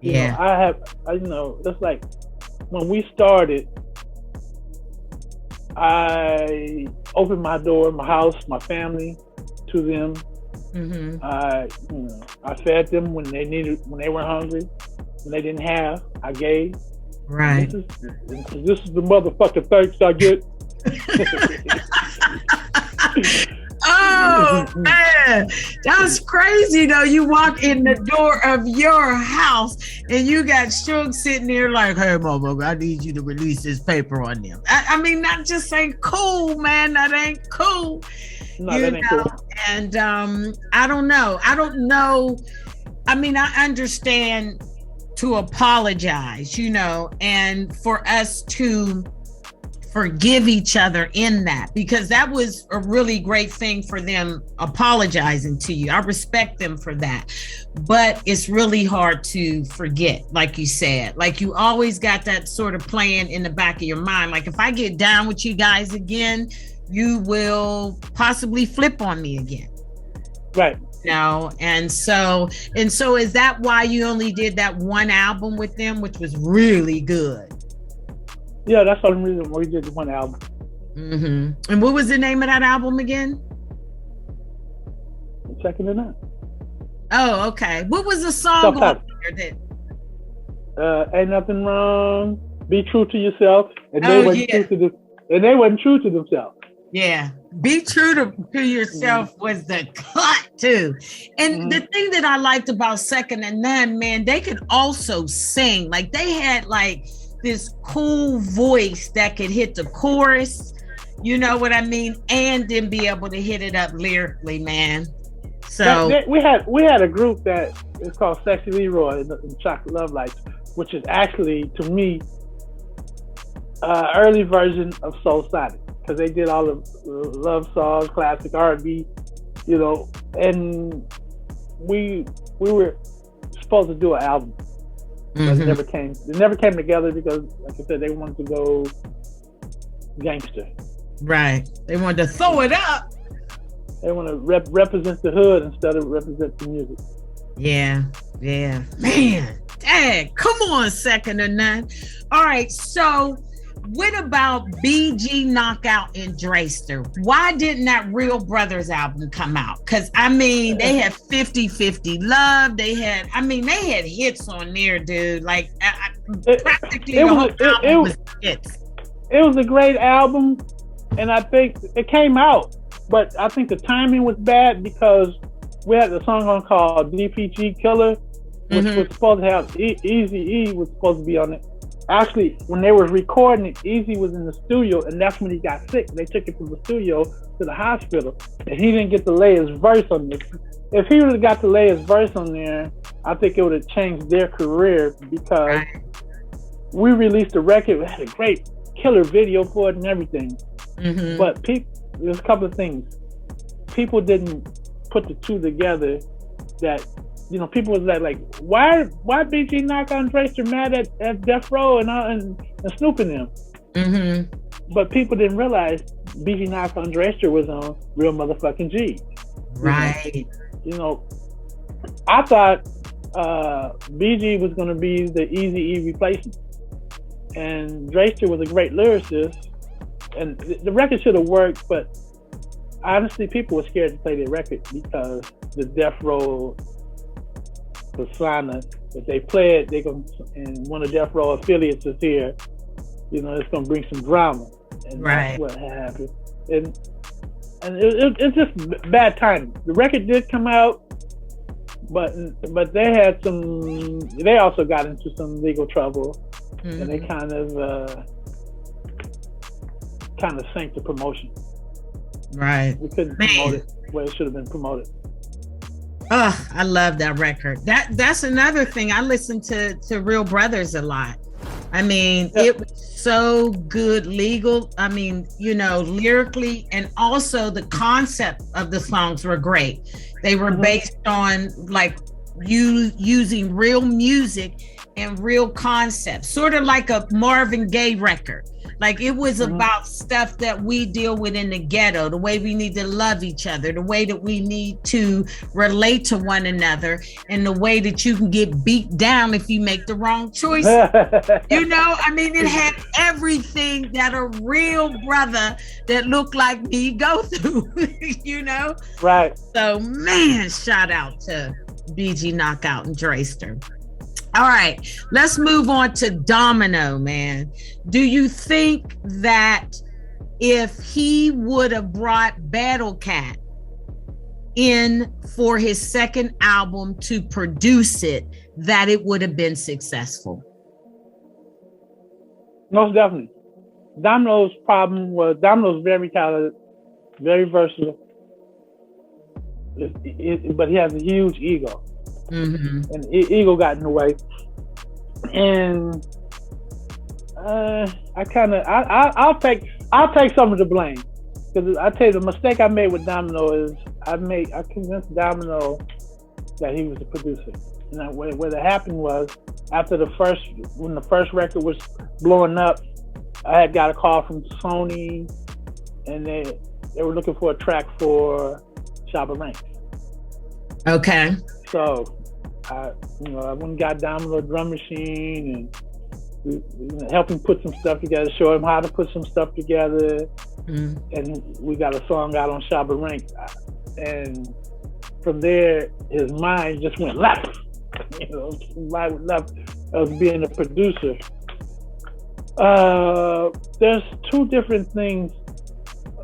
Speaker 2: You know, you know, it's like when we started, I opened my door, my house, my family to them. I fed them when they were hungry, when they didn't have, I gave.
Speaker 1: Right.
Speaker 2: This is the motherfucking thanks I get.
Speaker 1: Oh man, that's crazy though. You walk in the door of your house and you got Suge sitting there like, "Hey, motherfucker, I need you to release this paper on them." I mean, that just ain't cool, man. That ain't cool.
Speaker 2: No, that ain't cool.
Speaker 1: And I don't know. I mean, I understand to apologize, you know, and for us to forgive each other in that, because that was a really great thing for them apologizing to you. I respect them for that, but it's really hard to forget, like you said. Like, you always got that sort of playing in the back of your mind, like, if I get down with you guys again, you will possibly flip on me again.
Speaker 2: Right.
Speaker 1: No, and so is that why you only did that one album with them, which was really good?
Speaker 2: Yeah, that's the only reason why we did the one album.
Speaker 1: And what was the name of that album again?
Speaker 2: Second to None.
Speaker 1: Oh, okay. What was the song on there that?
Speaker 2: Ain't Nothing Wrong. Be True to Yourself. And they wasn't true to themselves.
Speaker 1: Yeah. Be True to Yourself was the cut too. And the thing that I liked about Second to None, man, they could also sing. Like, they had like this cool voice that could hit the chorus, you know what I mean, and then be able to hit it up lyrically, man. So
Speaker 2: we had a group that is called Sexy Leroy and Chocolate Love Lights, which is actually, to me, early version of Soul Sonic, because they did all the love songs, classic R&B, you know, and we were supposed to do an album. But it never came together because, like I said, they wanted to go gangster.
Speaker 1: Right. They wanted to throw it up.
Speaker 2: They want to represent the hood instead of represent the music.
Speaker 1: Yeah. Man, dang, come on, Second to None. All right, so what about BG Knockout and Drayster? Why didn't that Real Brothers album come out? Because, I mean, they had 50-50 Love. They had hits on there, dude. Like, practically the whole album was hits.
Speaker 2: It was a great album, and I think it came out, but I think the timing was bad because we had a song on called DPG Killer, which was supposed to have Eazy-E was supposed to be on it. Actually, when they were recording it, Eazy was in the studio, and that's when he got sick. They took him from the studio to the hospital, and he didn't get to lay his verse on this. If he would have got to lay his verse on there, I think it would have changed their career, because we released a record. We had a great killer video for it and everything. But there's a couple of things. People didn't put the two together. That, you know, people was like, why BG Knock on Drayster mad at Death Row and Snoop and them?
Speaker 1: Mm-hmm.
Speaker 2: But people didn't realize BG Knockout and Drayster was on Real Motherfucking G.
Speaker 1: Right.
Speaker 2: You know, I thought BG was going to be the Eazy-E replacement. And Drayster was a great lyricist. And the record should have worked, but honestly, people were scared to play their record because the Death Row persona, if they play it, they're going to, and one of Death Row affiliates is here, you know, it's going to bring some drama. And that's what happened. And it's just bad timing. The record did come out, but they had some, they also got into some legal trouble, and they kind of sank the promotion.
Speaker 1: Right.
Speaker 2: We couldn't promote it where it should have been promoted.
Speaker 1: Oh, I love that record. That's another thing. I listen to Real Brothers a lot. I mean, it was so good legal. I mean, you know, lyrically, and also the concept of the songs were great. They were based on like you using real music and real concepts, sort of like a Marvin Gaye record. Like it was about stuff that we deal with in the ghetto, the way we need to love each other, the way that we need to relate to one another, and the way that you can get beat down if you make the wrong choice. You know, I mean, it had everything that a real brother that looked like me go through, you know?
Speaker 2: Right.
Speaker 1: So, man, shout out to BG Knockout and Drayster. All right, let's move on to Domino, man. Do you think that if he would have brought Battle Cat in for his second album to produce it, that it would have been successful?
Speaker 2: Most definitely. Domino's problem was Domino's very talented, very versatile, but he has a huge ego. And ego got in the way, and I'll take some of the blame, because I tell you, the mistake I made with Domino is I convinced Domino that he was the producer. And what happened was, after when the first record was blowing up, I had got a call from Sony, and they were looking for a track for Shabba Ranks.
Speaker 1: Okay.
Speaker 2: So I went and got Domino a drum machine and helped him put some stuff together, show him how to put some stuff together. And we got a song out on Shabba Ranks. And from there, his mind just went left. You know, his mind went left of being a producer. There's two different things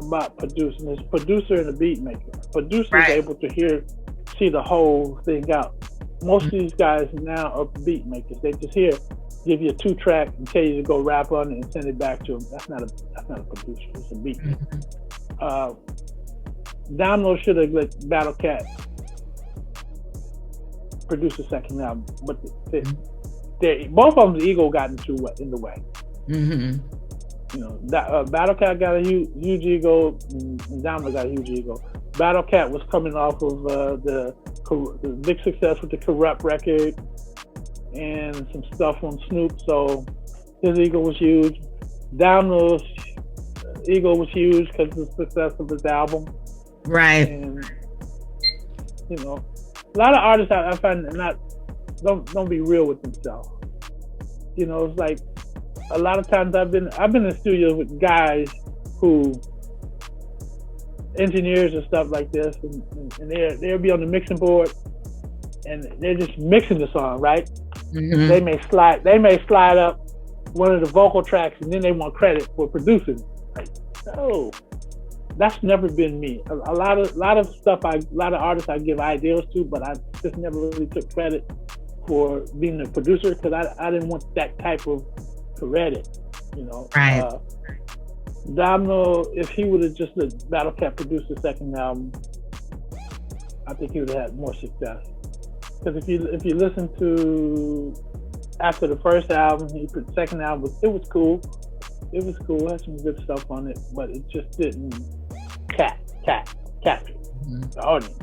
Speaker 2: about producing. There's producer and a beat maker. Producer is able to see the whole thing out. Most of these guys now are beat makers. They just give you a 2-track and tell you to go rap on it and send it back to them. That's not a producer. It's a beat maker. Domino should have let Battle Cat produce the second album, but both of them's ego got in the way. You know, Battle Cat got a huge ego, and Domino got a huge ego. Battle Cat was coming off of the big success with the Corrupt record and some stuff on Snoop, so his ego was huge. Domino's ego was huge because of the success of his album.
Speaker 1: Right.
Speaker 2: And you know, a lot of artists I find don't be real with themselves. You know, it's like a lot of times I've been in studios with guys who engineers and stuff like this, and they'll be on the mixing board and they're just mixing the song, right? They may slide up one of the vocal tracks and then they want credit for producing. Like, no, that's never been me. A lot of artists I give ideas to, but I just never really took credit for being a producer because I didn't want that type of credit, you know.
Speaker 1: Right.
Speaker 2: Domino, if he would have just let Battle Cat produce the second album, I think he would have had more success. Because if you listen to after the first album, the second album, it was cool. It was cool. It had some good stuff on it, but it just didn't capture the audience.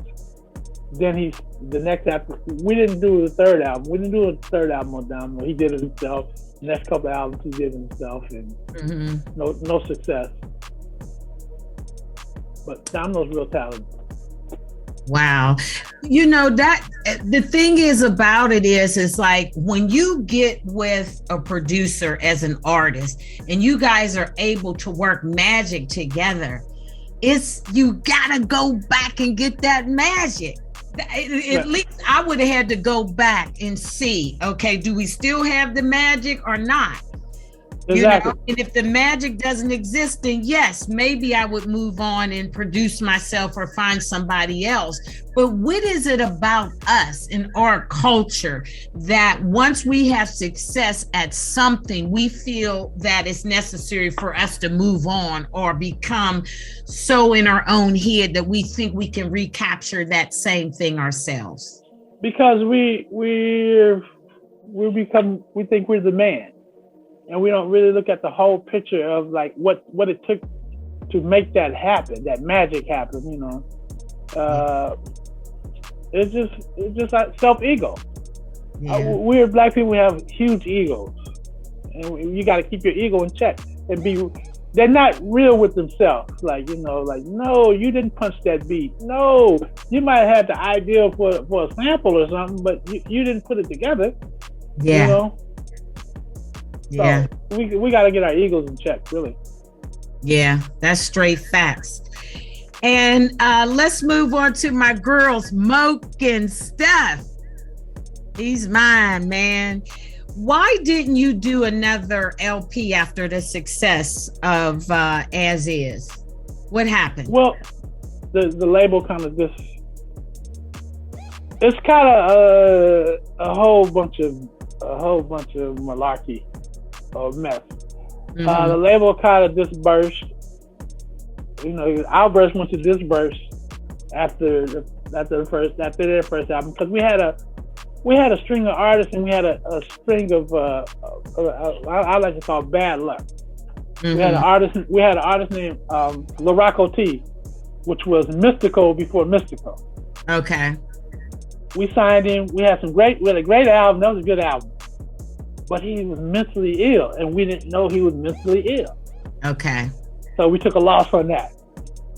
Speaker 2: Then the next album, we didn't do the third album. We didn't do a third album on Domino. He did it himself. next couple of albums he did himself, and no success. But Domino's real talented.
Speaker 1: Wow. You know, that the thing is about it is like when you get with a producer as an artist and you guys are able to work magic together, you gotta go back and get that magic. At least I would have had to go back and see, okay, do we still have the magic or not?
Speaker 2: Exactly.
Speaker 1: You know, and if the magic doesn't exist, then yes, maybe I would move on and produce myself or find somebody else. But what is it about us and our culture that once we have success at something, we feel that it's necessary for us to move on or become so in our own head that we think we can recapture that same thing ourselves?
Speaker 2: Because we think we're the man. And we don't really look at the whole picture of like what it took to make that happen, that magic happen, you know. It's just like self-ego. We're black people, we have huge egos. And you got to keep your ego in check and they're not real with themselves. Like, you know, like, no, you didn't punch that beat. No, you might have had the idea for a sample or something, but you didn't put it together.
Speaker 1: Yeah.
Speaker 2: You know?
Speaker 1: Yeah.
Speaker 2: So we got to get our egos in check, really.
Speaker 1: Yeah, that's straight facts. And let's move on to my girls, Moke and Steph. He's mine, man. Why didn't you do another LP after the success of As Is? What happened?
Speaker 2: Well, the label kind of just, it's kind of a whole bunch of malarkey. Mess. The label kind of dispersed. You know, our verse went to disperse after their first album, because we had a string of artists and we had a string of I like to call bad luck. We had an artist named LaRocco T, which was Mystical before Mystical.
Speaker 1: Okay.
Speaker 2: We signed him. We had a great album. That was a good album. But he was mentally ill, and we didn't know he was mentally ill.
Speaker 1: Okay.
Speaker 2: So we took a loss on that.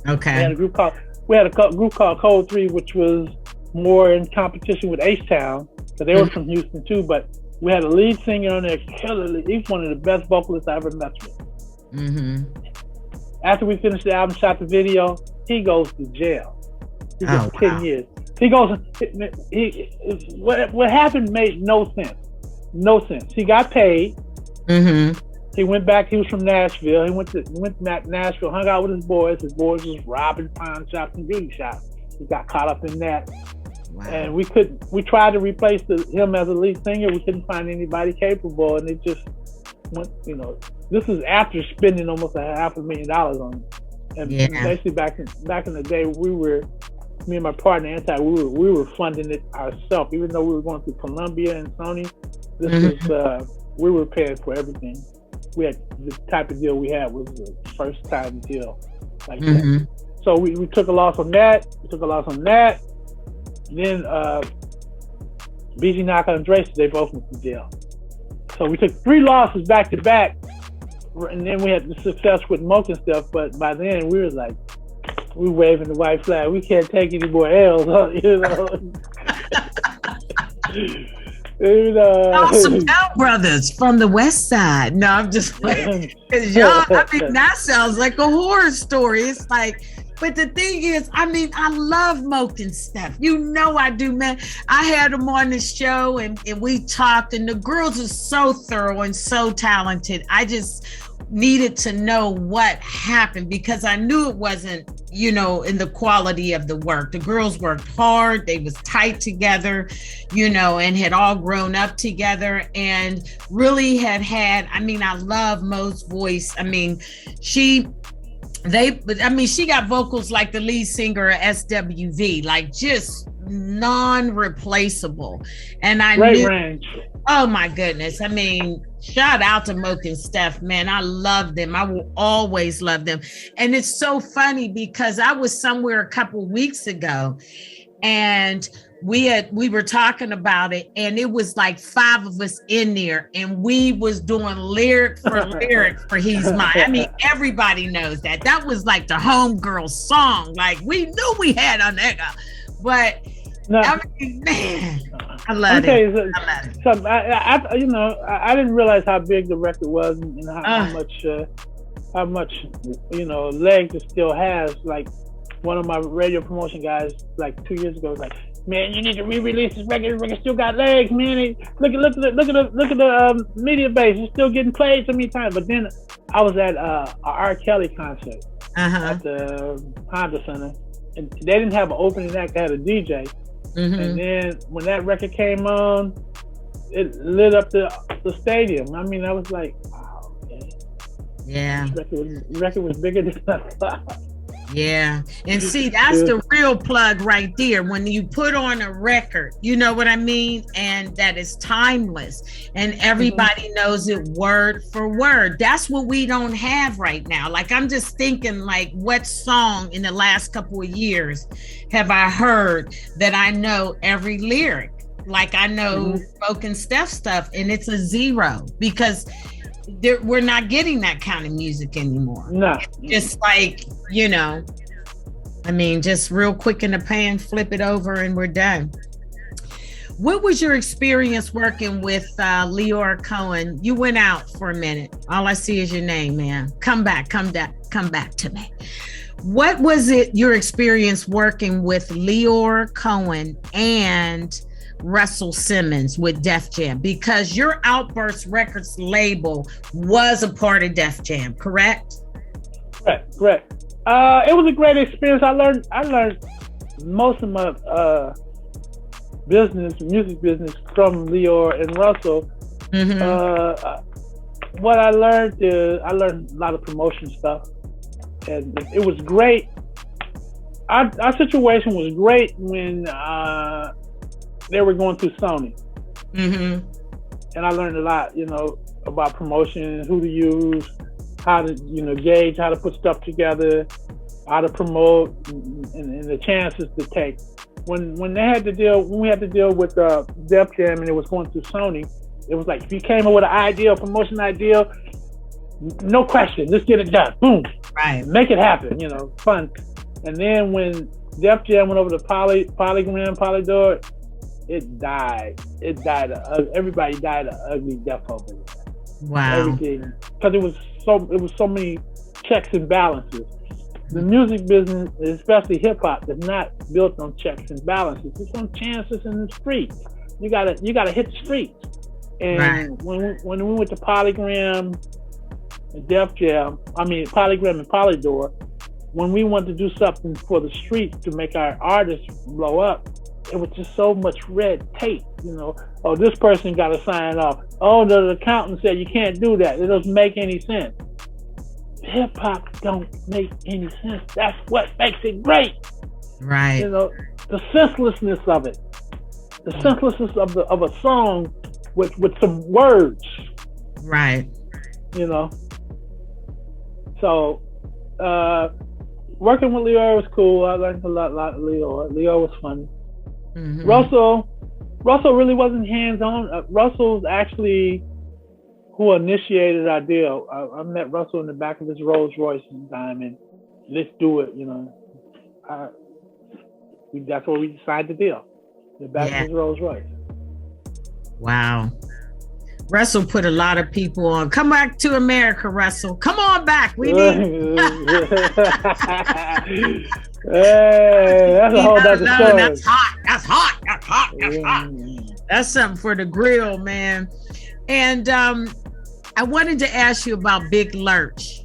Speaker 1: Okay.
Speaker 2: We had a group called Code 3, which was more in competition with H-Town, because they were from Houston too. But we had a lead singer on there, killer. He's one of the best vocalists I ever met with. After we finished the album, shot the video, he goes to jail. He gets 10 years. He goes. What happened made no sense. No sense. He got paid. He went back. He was from Nashville. He went to Nashville, hung out with his boys. His boys was robbing pawn shops and beauty shops. He got caught up in that. Wow. And we tried to replace him as a lead singer. We couldn't find anybody capable, and it just went, you know, this is after spending almost $500,000 on him. And basically back in the day, me and my partner Anti, we were funding it ourselves, even though we were going through Columbia and Sony. This was we were paying for everything. We had the type of deal we had was a first time deal like that. So we took a loss on that. Then BG Knock and Dre, they both went to jail. So we took 3 losses back to back, and then we had the success with Moke and stuff. But by then we were like, we waving the white flag. We can't take any more L's, you know.
Speaker 1: Awesome Bell Brothers from the West Side. No, I'm just like, because y'all, I mean, that sounds like a horror story. It's like, but the thing is, I mean, I love Moke and Steph. You know I do, man. I had them on the show and we talked, and the girls are so thorough and so talented. I just needed to know what happened because I knew it wasn't, you know, in the quality of the work. The girls worked hard. They was tight together, you know, and had all grown up together and really had, I mean, I love Mo's voice. I mean, she got vocals like the lead singer of SWV, like just non-replaceable. And I knew,
Speaker 2: range.
Speaker 1: Oh my goodness. I mean, shout out to Moke and Steph, man. I love them. I will always love them. And it's so funny because I was somewhere a couple weeks ago and we were talking about it, and it was like 5 of us in there, and we was doing lyric for lyric for He's Mine. I mean, everybody knows that. That was like the homegirl song. Like, we knew we had a nigga. But no, I mean, man, I love it.
Speaker 2: So I didn't realize how big the record was and how much legs it still has. Like, one of my radio promotion guys, like 2 years ago, was like, "Man, you need to re-release this record. This record still got legs, man. Look at the media base. It's still getting played so many times." But then I was at a R. Kelly concert at the Honda Center, and they didn't have an opening act. They had a DJ. Mm-hmm. And then when that record came on, it lit up the stadium. I mean, I was like, "Wow, man."
Speaker 1: Yeah.
Speaker 2: This record was bigger than I thought.
Speaker 1: Yeah. And see, that's the real plug right there. When you put on a record, you know what I mean? And that is timeless. And everybody knows it word for word. That's what we don't have right now. Like, I'm just thinking, like, what song in the last couple of years have I heard that I know every lyric? Like, I know Spoken Steph stuff, and it's a zero, because we're not getting that kind of music anymore.
Speaker 2: No.
Speaker 1: It's just like, I mean, just real quick in the pan, flip it over, and we're done. What was your experience working with Leora Cohen? You went out for a minute. All I see is your name, man. Come back to me. What was your experience working with Leora Cohen and Russell Simmons with Def Jam? Because your Outburst Records label was a part of Def Jam, correct?
Speaker 2: Correct. It was a great experience. I learned most of my music business from Leora and Russell. Mm-hmm. What I learned is I learned a lot of promotion stuff, and it was great. Our situation was great when they were going through Sony. Mm-hmm. And I learned a lot, about promotion, who to use, how to, gauge, how to put stuff together, how to promote, and the chances to take. When we had to deal with Def Jam and it was going through Sony, it was like, if you came up with an promotion idea, no question, let's get it done. Boom.
Speaker 1: Right.
Speaker 2: Make it happen, fun. And then when Def Jam went over to Polydor, it died. Everybody died an ugly death over it.
Speaker 1: Wow.
Speaker 2: Everything, because it was so many checks and balances. The music business, especially hip hop, is not built on checks and balances. It's on chances in the streets. You gotta hit the streets. And right. when we went to Polygram and Def Jam, Polygram and Polydor, when we wanted to do something for the streets to make our artists blow up, it was just so much red tape, Oh, this person got to sign off. Oh, the accountant said you can't do that. It doesn't make any sense. Hip hop don't make any sense. That's what makes it great.
Speaker 1: Right.
Speaker 2: The senselessness of it, the senselessness of a song with some words.
Speaker 1: Right.
Speaker 2: So, working with Leora was cool. I learned a lot of Leora. Leora was funny. Mm-hmm. Russell really wasn't hands-on. Russell's actually who initiated our deal. I met Russell in the back of his Rolls Royce one time, and let's do it. That's where we signed the deal. The back of his Rolls Royce.
Speaker 1: Wow. Russell put a lot of people on. Come back to America, Russell. Come on back. We need.
Speaker 2: Hey, that's a whole other story.
Speaker 1: That's hot. That's something for the grill, man. And I wanted to ask you about Big Lurch.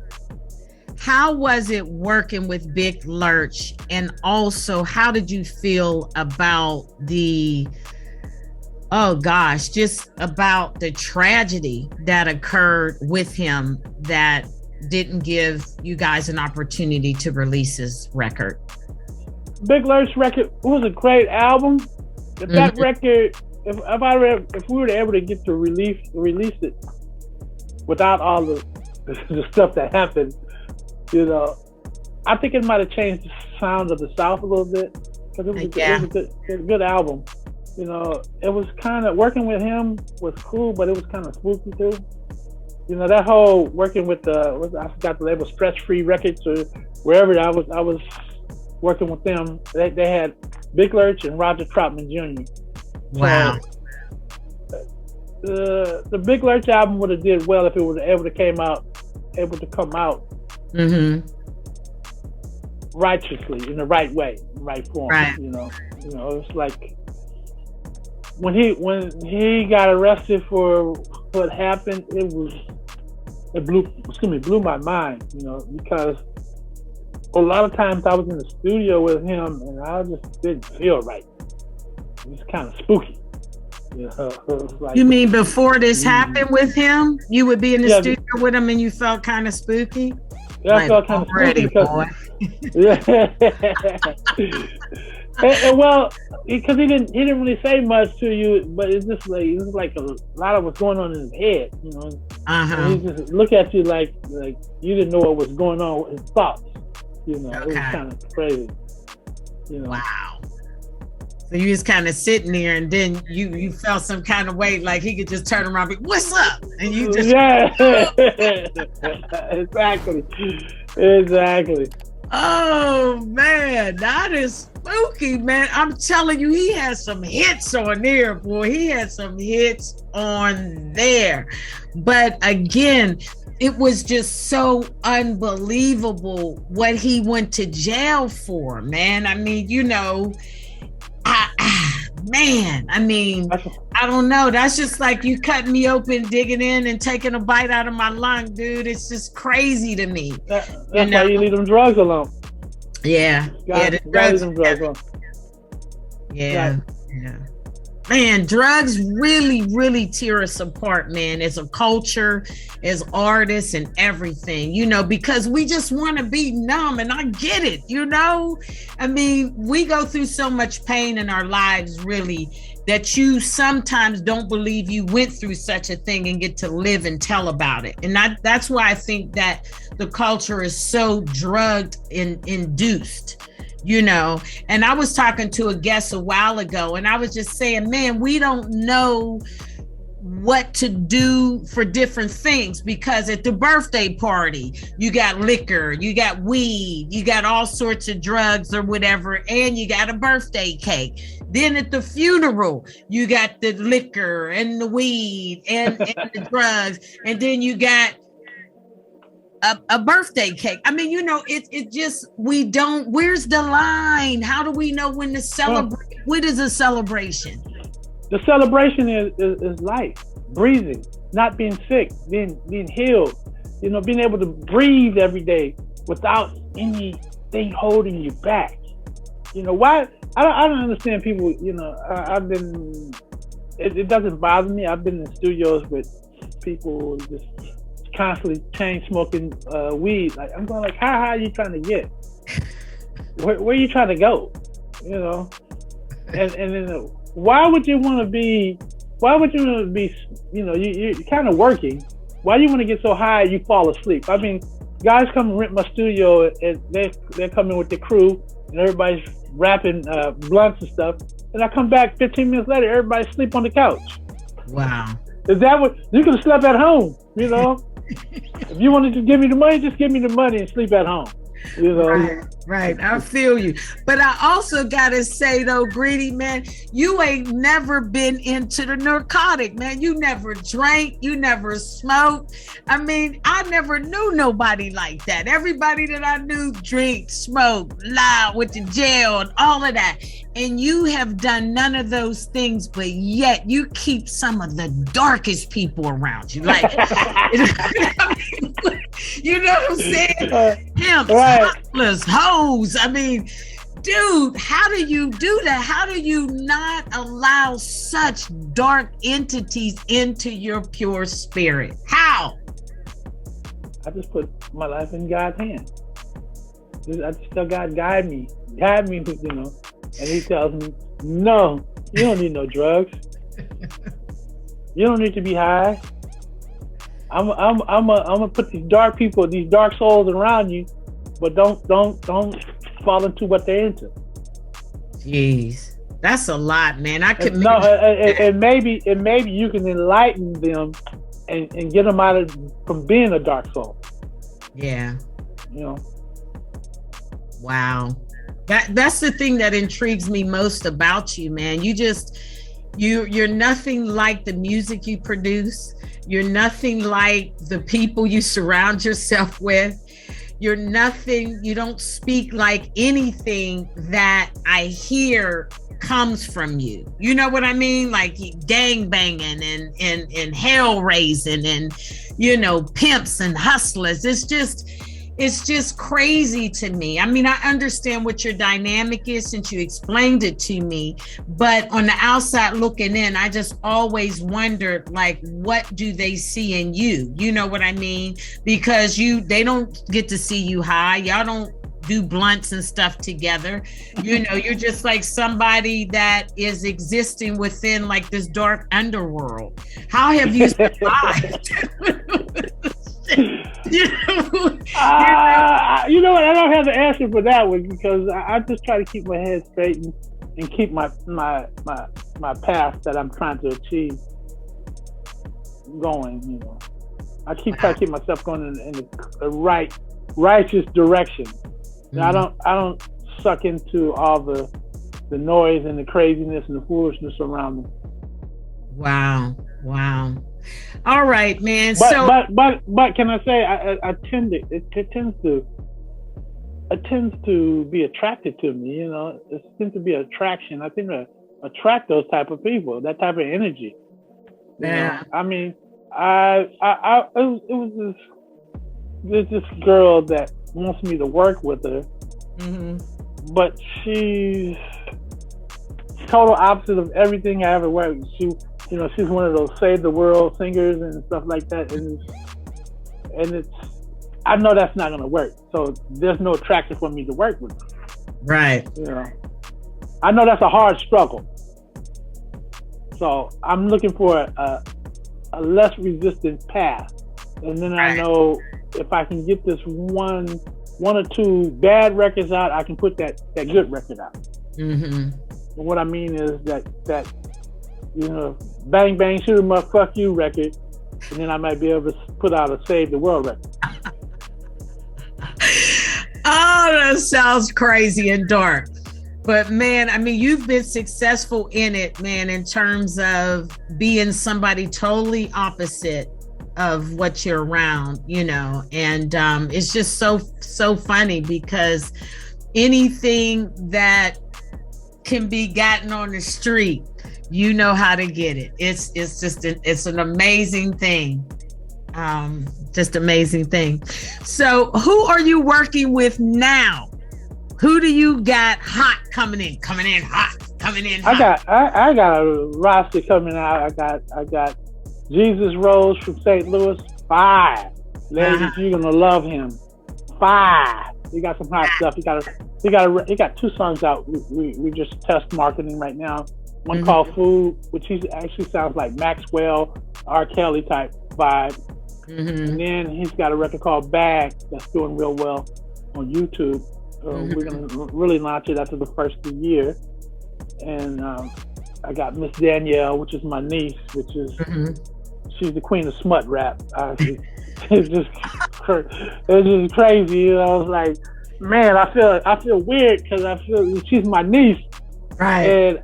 Speaker 1: How was it working with Big Lurch? And also, how did you feel about just about the tragedy that occurred with him that didn't give you guys an opportunity to release his record?
Speaker 2: Big Lurch record was a great album. If that record, if we were able to get to release it without all the stuff that happened, I think it might have changed the sound of the South a little bit. because it was a good album. You know, it was kind of, working with him was cool, but it was kind of spooky too. You know, that whole working with I forgot the label, Stress Free Records or wherever I was working with them. They had Big Lurch and Roger Troutman Jr.
Speaker 1: Wow.
Speaker 2: So, the Big Lurch album would have did well if it was able to come out
Speaker 1: Mm-hmm.
Speaker 2: righteously, in the right way, in the right form.
Speaker 1: Right.
Speaker 2: You know, it's like when he got arrested for what happened, it blew my mind, you know, because a lot of times I was in the studio with him and I just didn't feel right. It was kind of spooky. You know, it was like,
Speaker 1: you mean before this happened with him, you would be in the studio with him and you felt kind of spooky?
Speaker 2: Yeah, I felt kind of spooky because, yeah. and well, because he didn't really say much to you, but it's just like a lot of what's going on in his head, you know. And he just look at you like you didn't know what was going on with his thoughts, you know. It was kind of crazy, you know.
Speaker 1: Wow. So you was kind of sitting there, and then you felt some kind of way, like he could just turn around and be, "What's up?" And you just
Speaker 2: exactly.
Speaker 1: Oh man, that is spooky, man. I'm telling you, he has some hits on there, boy. He had some hits on there. But again, it was just so unbelievable what he went to jail for, man. I mean, you know, man, I mean, I don't know. That's just like you cutting me open, digging in and taking a bite out of my lung, dude. It's just crazy to me.
Speaker 2: That's why you leave them drugs alone.
Speaker 1: Yeah.
Speaker 2: The drugs alone.
Speaker 1: Yeah. Man, drugs really tear us apart, man, as a culture, as artists and everything, you know, because we just want to be numb, and I get it, you know? I mean, we go through so much pain in our lives, really, that you sometimes don't believe you went through such a thing and get to live and tell about it. And that's why I think that the culture is so drug induced. You know, and I was talking to a guest a while ago, and I was just saying, man, we don't know what to do for different things, because at the birthday party, you got liquor, you got weed, you got all sorts of drugs or whatever, and you got a birthday cake. Then at the funeral, you got the liquor and the weed and the drugs, and then you got a birthday cake. I mean, you know, it just, we don't, where's the line? How do we know when to celebrate? What is a celebration?
Speaker 2: The celebration is life, breathing, not being sick, being healed, you know, being able to breathe every day without anything holding you back. You know, why? I don't understand people, you know, it doesn't bother me. I've been in studios with people just constantly chain smoking weed. Like, I'm going like, how high are you trying to get? Where are you trying to go? You know, and then why would you want to be? You know, you're kind of working. Why do you want to get so high you fall asleep? I mean, guys come and rent my studio, and they're coming with the crew, and everybody's rapping blunts and stuff. And I come back 15 minutes later, everybody's asleep on the couch.
Speaker 1: Wow.
Speaker 2: Is that what you could have slept at home? You know. If you wanted to give me the money, just give me the money and sleep at home. You know?
Speaker 1: Right. I feel you. But I also gotta say though, Greedy, man, you ain't never been into the narcotic, man. You never drank, you never smoked. I mean, I never knew nobody like that. Everybody that I knew drink, smoke, lie, went to jail and all of that. And you have done none of those things, but yet you keep some of the darkest people around you. Like, you know what I'm saying? Pimps, hustlers, hoes. I mean, dude, how do you do that? How do you not allow such dark entities into your pure spirit? How?
Speaker 2: I just put my life in God's hands. I just tell God, guide me, you know. And he tells me, no, you don't need no drugs. You don't need to be high. I'm gonna put these dark people, these dark souls around you, but don't fall into what they're into.
Speaker 1: Jeez, that's a lot, man. I could
Speaker 2: no, and maybe you can enlighten them and get them out of from being a dark soul.
Speaker 1: Yeah.
Speaker 2: You know.
Speaker 1: Wow. That's the thing that intrigues me most about you, man. You're nothing like the music you produce. You're nothing like the people you surround yourself with. You don't speak like anything that I hear comes from you. You know what I mean? Like gang banging and hell raising and, pimps and hustlers. It's just crazy to me. I mean, I understand what your dynamic is since you explained it to me, but on the outside looking in, I just always wondered, like, what do they see in you? You know what I mean? Because they don't get to see you high. Y'all don't do blunts and stuff together. You're just like somebody that is existing within like this dark underworld. How have you survived?
Speaker 2: You know what? I don't have the answer for that one because I just try to keep my head straight and keep my path that I'm trying to achieve going. I try to keep myself going in the righteous direction. Mm-hmm. I don't suck into all the noise and the craziness and the foolishness around me.
Speaker 1: Wow. All right, man.
Speaker 2: But can I say I tend to be attracted to me. It tends to be attraction. I think I attract those type of people, that type of energy.
Speaker 1: Yeah.
Speaker 2: I mean, there's this girl that wants me to work with her, mm-hmm. but she's total opposite of everything I ever worked with. She's one of those save the world singers and stuff like that, and I know that's not going to work. So there's no attraction for me to work with.
Speaker 1: Right.
Speaker 2: I know that's a hard struggle. So I'm looking for a less resistant path, and then I know if I can get this one or two bad records out, I can put that good record out. Mm-hmm. But what I mean is that bang bang shoot 'em up, fuck you record, and then I might be able to put out a save the world record.
Speaker 1: Oh, that sounds crazy and dark. But man, I mean, you've been successful in it, man, in terms of being somebody totally opposite of what you're around, and it's just so funny because anything that can be gotten on the street, you know how to get it. It's an amazing thing. Just amazing thing. So who are you working with now? Who do you got hot coming in hot?
Speaker 2: I got a roster coming out. I got Jesus Rose from St. Louis. 5. Ladies, you're gonna love him. 5. He got some hot stuff. He got 2 songs out. We just test marketing right now. One called Food, which he actually sounds like Maxwell, R. Kelly type vibe. Mm-hmm. And then he's got a record called Bag that's doing real well on YouTube. We're going to really launch it after the first of the year. And I got Miss Danielle, which is my niece, which is, she's the queen of smut rap. It's just crazy. I was like, man, I feel weird because I feel she's my niece.
Speaker 1: Right.
Speaker 2: And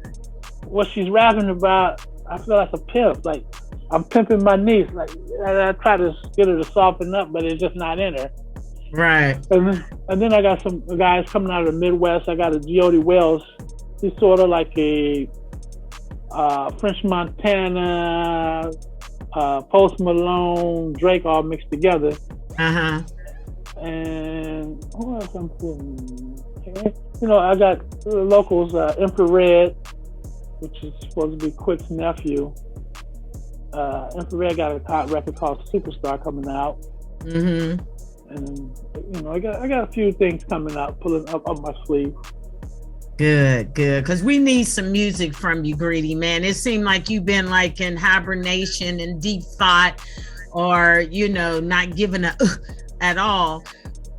Speaker 2: what she's rapping about, I feel like a pimp. Like, I'm pimping my niece. Like, I try to get her to soften up, but it's just not in her.
Speaker 1: Right.
Speaker 2: And then I got some guys coming out of the Midwest. I got a G.O.D. Wells. He's sort of like a French Montana, Post Malone, Drake all mixed together.
Speaker 1: Uh-huh.
Speaker 2: And who else I'm putting? I got locals, Infrared, which is supposed to be Quik's nephew. Infrared got a hot record called Superstar coming out. Mm-hmm. And I got a few things coming out, pulling up my sleeve.
Speaker 1: Good. Because we need some music from you, Greedy, man. It seemed like you've been like in hibernation and deep thought, or not giving a at all.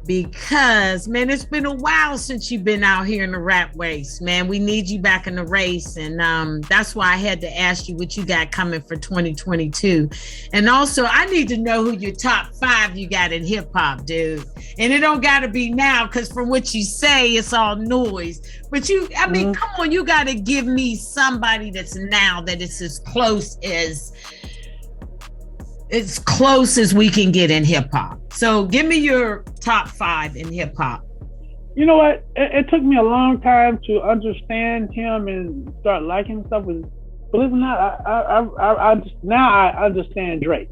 Speaker 1: because, man, it's been a while since you've been out here in the rap race, man. We need you back in the race. And that's why I had to ask you what you got coming for 2022. And also, I need to know who your top 5 you got in hip hop, dude. And it don't got to be now, because from what you say, it's all noise. But come on, you got to give me somebody that's now that it's as close as we can get in hip hop. So give me your top 5 in hip hop.
Speaker 2: You know what? It took me a long time to understand him and start liking stuff. Believe it or not, I understand Drake.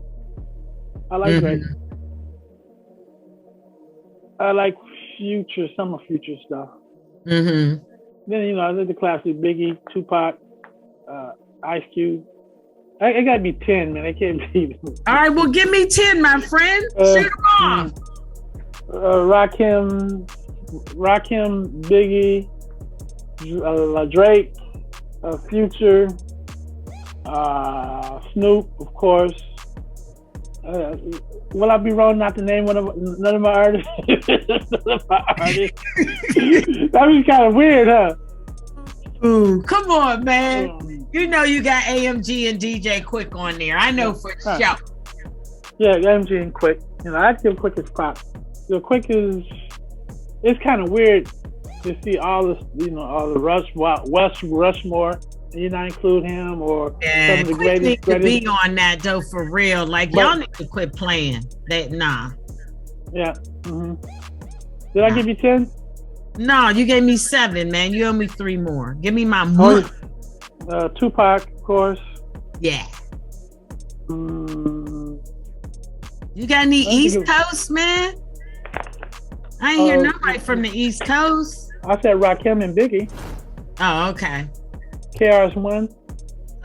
Speaker 2: I like Drake. I like some of Future stuff. Then, I did the classic Biggie, Tupac, Ice Cube. It got to be 10, man. I can't believe it.
Speaker 1: All right, well, give me 10, my friend. Shoot them off.
Speaker 2: Rakim, Biggie, Drake, Future, Snoop, of course. Will I be wrong not to name none of my artists? That was kind of weird, huh?
Speaker 1: Ooh, come on, man. You know you got AMG and DJ Quik on there. I know for sure.
Speaker 2: Yeah, AMG and Quik. I'd give Quik his props. Quik it's kind of weird to see all this, all the West Rushmore, and you not include him or some of the
Speaker 1: greatest. Need to be on that though, for real. Like, y'all need to quit playing that. Nah.
Speaker 2: Yeah. Did I give you 10?
Speaker 1: No, you gave me 7, man. You owe me 3 more. Give me my
Speaker 2: Tupac, of course.
Speaker 1: Yeah. You got any East Coast, man? I ain't hear nobody from the East Coast.
Speaker 2: I said Rakim and Biggie.
Speaker 1: Oh, okay.
Speaker 2: KRS-One.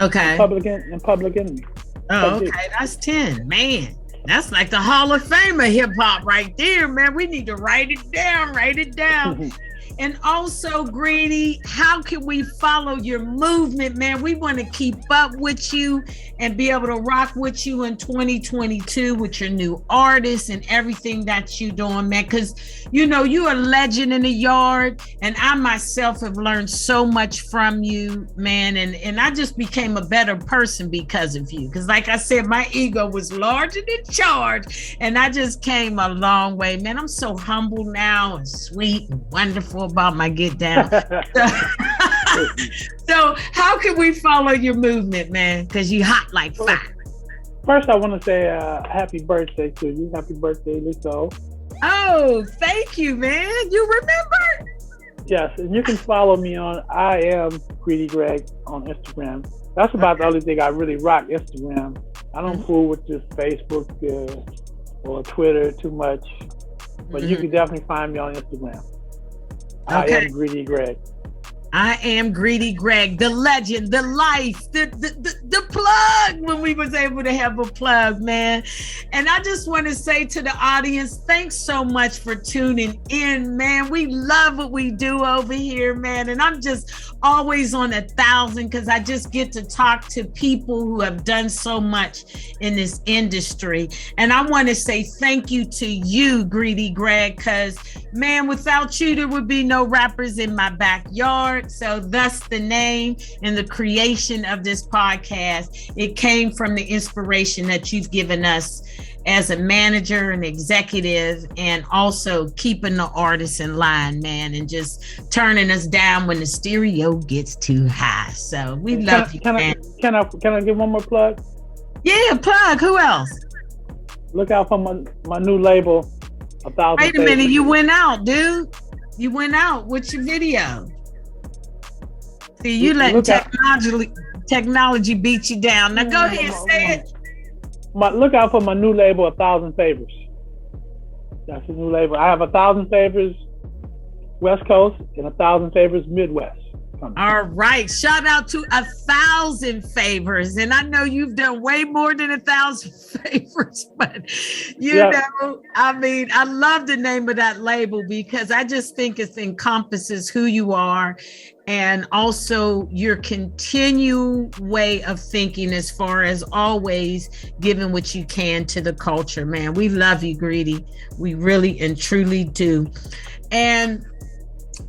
Speaker 1: Okay.
Speaker 2: And Public Enemy.
Speaker 1: Oh, okay. That's 10, man. That's like the Hall of Fame of hip hop right there, man. We need to write it down. And also, Greedy, how can we follow your movement, man? We want to keep up with you and be able to rock with you in 2022 with your new artists and everything that you're doing, man. Because, you're a legend in the yard, and I myself have learned so much from you, man. And I just became a better person because of you. Because, like I said, my ego was larger than charge, and I just came a long way, man. I'm so humble now and sweet and wonderful about my get down. So how can we follow your movement, man? Because you hot like fire.
Speaker 2: First, I want to say happy birthday to you. Happy birthday, Lisa.
Speaker 1: Oh, thank you, man. You remember?
Speaker 2: Yes, and you can follow me on I Am Greedy Greg on Instagram. That's about the only thing I really rock, Instagram. I don't fool with just Facebook or Twitter too much, but you can definitely find me on Instagram. Okay. I Am Greedy Greg.
Speaker 1: I Am Greedy Greg, the legend, the life, the plug, when we was able to have a plug, man. And I just want to say to the audience, thanks so much for tuning in, man. We love what we do over here, man. And I'm just always on 1,000 because I just get to talk to people who have done so much in this industry. And I want to say thank you to you, Greedy Greg, because, man, without you, there would be no rappers in my backyard. So thus the name and the creation of this podcast, it came from the inspiration that you've given us as a manager and executive, and also keeping the artists in line, man, and just turning us down when the stereo gets too high. So we love you, man.
Speaker 2: Can I give one more plug?
Speaker 1: Yeah, plug. Who else?
Speaker 2: Look out for my new label, 1,000.
Speaker 1: Wait a minute, you went out, dude. You went out with your video. See, you let technology beat you down. Now go ahead, say it.
Speaker 2: Look out for my new label, 1,000 Favors. That's a new label. I have 1,000 Favors West Coast and 1,000 Favors Midwest. coming.
Speaker 1: All right. Shout out to 1,000 favors. And I know you've done way more than 1,000 favors, but you know, I mean, I love the name of that label because I just think it encompasses who you are and also your continued way of thinking as far as always giving what you can to the culture, man. We love you, Greedy. We really and truly do. And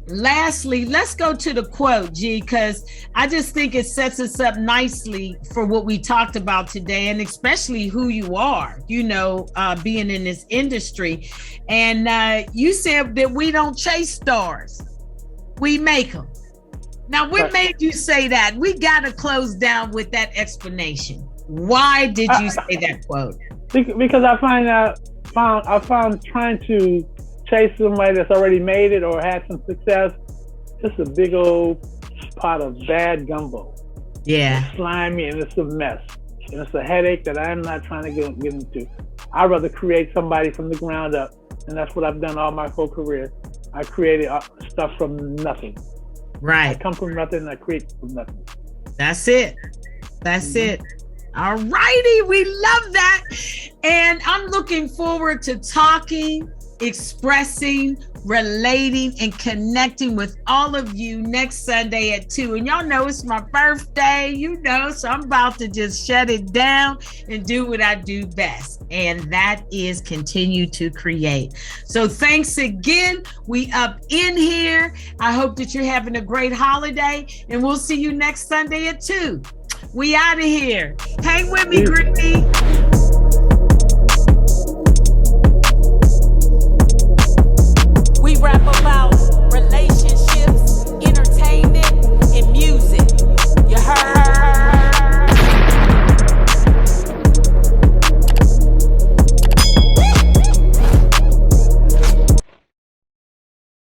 Speaker 1: lastly, let's go to the quote, G, because I just think it sets us up nicely for what we talked about today, and especially who you are, you know, being in this industry. And you said that we don't chase stars, we make them. Now, what made you say that? We got to close down with that explanation. Why did you say that quote?
Speaker 2: Because I found trying to chase somebody that's already made it or had some success, just a big old pot of bad gumbo.
Speaker 1: Yeah.
Speaker 2: It's slimy and it's a mess. And it's a headache that I'm not trying to get into. I'd rather create somebody from the ground up. And that's what I've done all my whole career. I created stuff from nothing.
Speaker 1: Right.
Speaker 2: I come from nothing and I create from nothing.
Speaker 1: That's it. That's it. All righty. We love that. And I'm looking forward to talking, expressing, relating, and connecting with all of you next Sunday at 2. And y'all know it's my birthday, you know, so I'm about to just shut it down and do what I do best. And that is continue to create. So thanks again. We up in here. I hope that you're having a great holiday, and we'll see you next Sunday at 2. We out of here. Hang with me, Greedy.